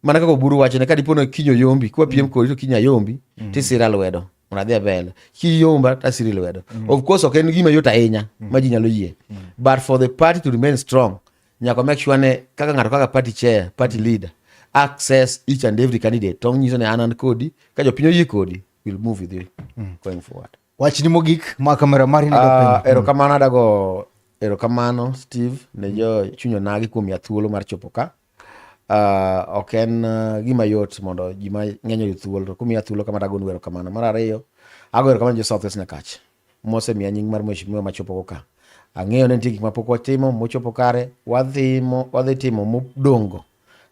Speaker 3: mana kaka buru wachone ka dipono kinyo yombi kwa piem kodi to kinya yombi tisira lwedo unadhi mbele kiyomba tasiri lwedo. Of course ok en gima yot ahinya ma ji nyalo yie, but for the party to remain strong nyaka make sure ne kaka ng'ato kaka party chair, party leader access each and every candidate to nyiso ne an kodi ka jopiny oyie kodi will move with you going forward.
Speaker 1: Wachni mogik ma kamera mari ne jopiny.
Speaker 3: Erokamano adago erokamano Steve ne jo chunyo nagi kuom ya thuolo mar chopo ka. Ok en gima yot mondo ji ma ng'enyo yu thuolo to kumiya thuolo kama dago erokamano. Mar ariyo ago erokamano jo Southwest Nyakach mose miya nying mar mheshimiwa machopo ka. Ang'eyo ne nitie gik mapok watimo mochopo kare, wadhi timo modongo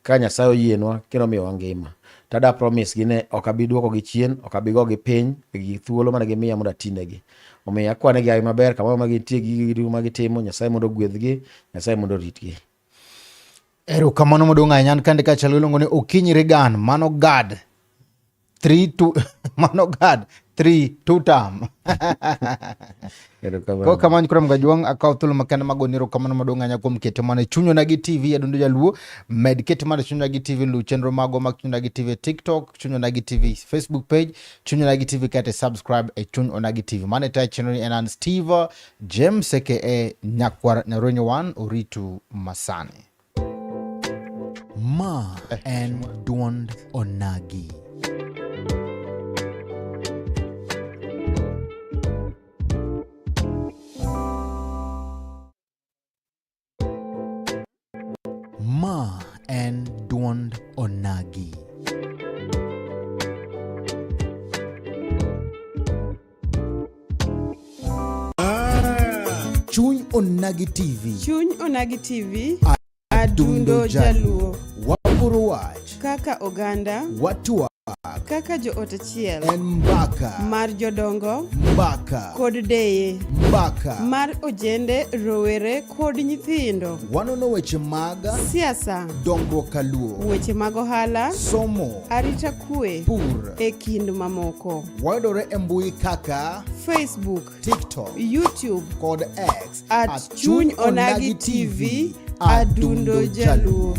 Speaker 3: ka Nyasaye oyienwa kendo miyowa ngima. Tada promise gi ne ok abi duoko gi chien, ok abi go gi piny gi thuolo mane gimiya mondo atinegi. Omiyo akwane gi ayi maber kama ma gintie gi gigo ma gitimo, Nyasaye mondo gwedhgi, Nyasaye mondo ritgi.
Speaker 1: Erokamano modong' ahinya. An kande ka chalo iluongo ni Okinyi Regan, mano Gad 3-2 term. Ko kamano kuom Gajwang' akaw thuolo makende magoni erokamano modong' ahinya kuom keto mana Chuny Onagi TV Adundo Jaluo. Med keto mana Chuny Onagi TV lu chenro mago mag Chuny Onagi TV TikTok, Chuny Onagi TV Facebook page, Chuny Onagi TV kete subscribe e Chuny Onagi TV. Mane ta chenro ni enan Steve James aka Nyakwar Nyaronyo Wan Oritu Masani. Ma en duond Onagi. Ma en duond Onagi. Chuny Onagi TV.
Speaker 2: Chuny Onagi TV. Adundo Jaluo.
Speaker 1: Wapuro wach.
Speaker 2: Kaka oganda.
Speaker 1: Watu
Speaker 2: Kaka jo ot achiel.
Speaker 1: en mbaka.
Speaker 2: Mar jodongo.
Speaker 1: Mbaka.
Speaker 2: Kod deye.
Speaker 1: Mbaka.
Speaker 2: Mar ojende, rowere kod nyithindo.
Speaker 1: Wanono weche mag
Speaker 2: Siasa.
Speaker 1: dongruok kaluo.
Speaker 2: Weche mag ohala.
Speaker 1: Somo.
Speaker 2: Arita kwe.
Speaker 1: Pur.
Speaker 2: E kind mamoko.
Speaker 1: Wayudore e mbui kaka
Speaker 2: Facebook.
Speaker 1: TikTok,
Speaker 2: YouTube.
Speaker 1: kod X
Speaker 2: At Chuny Onagi TV. Adundo Jaluo.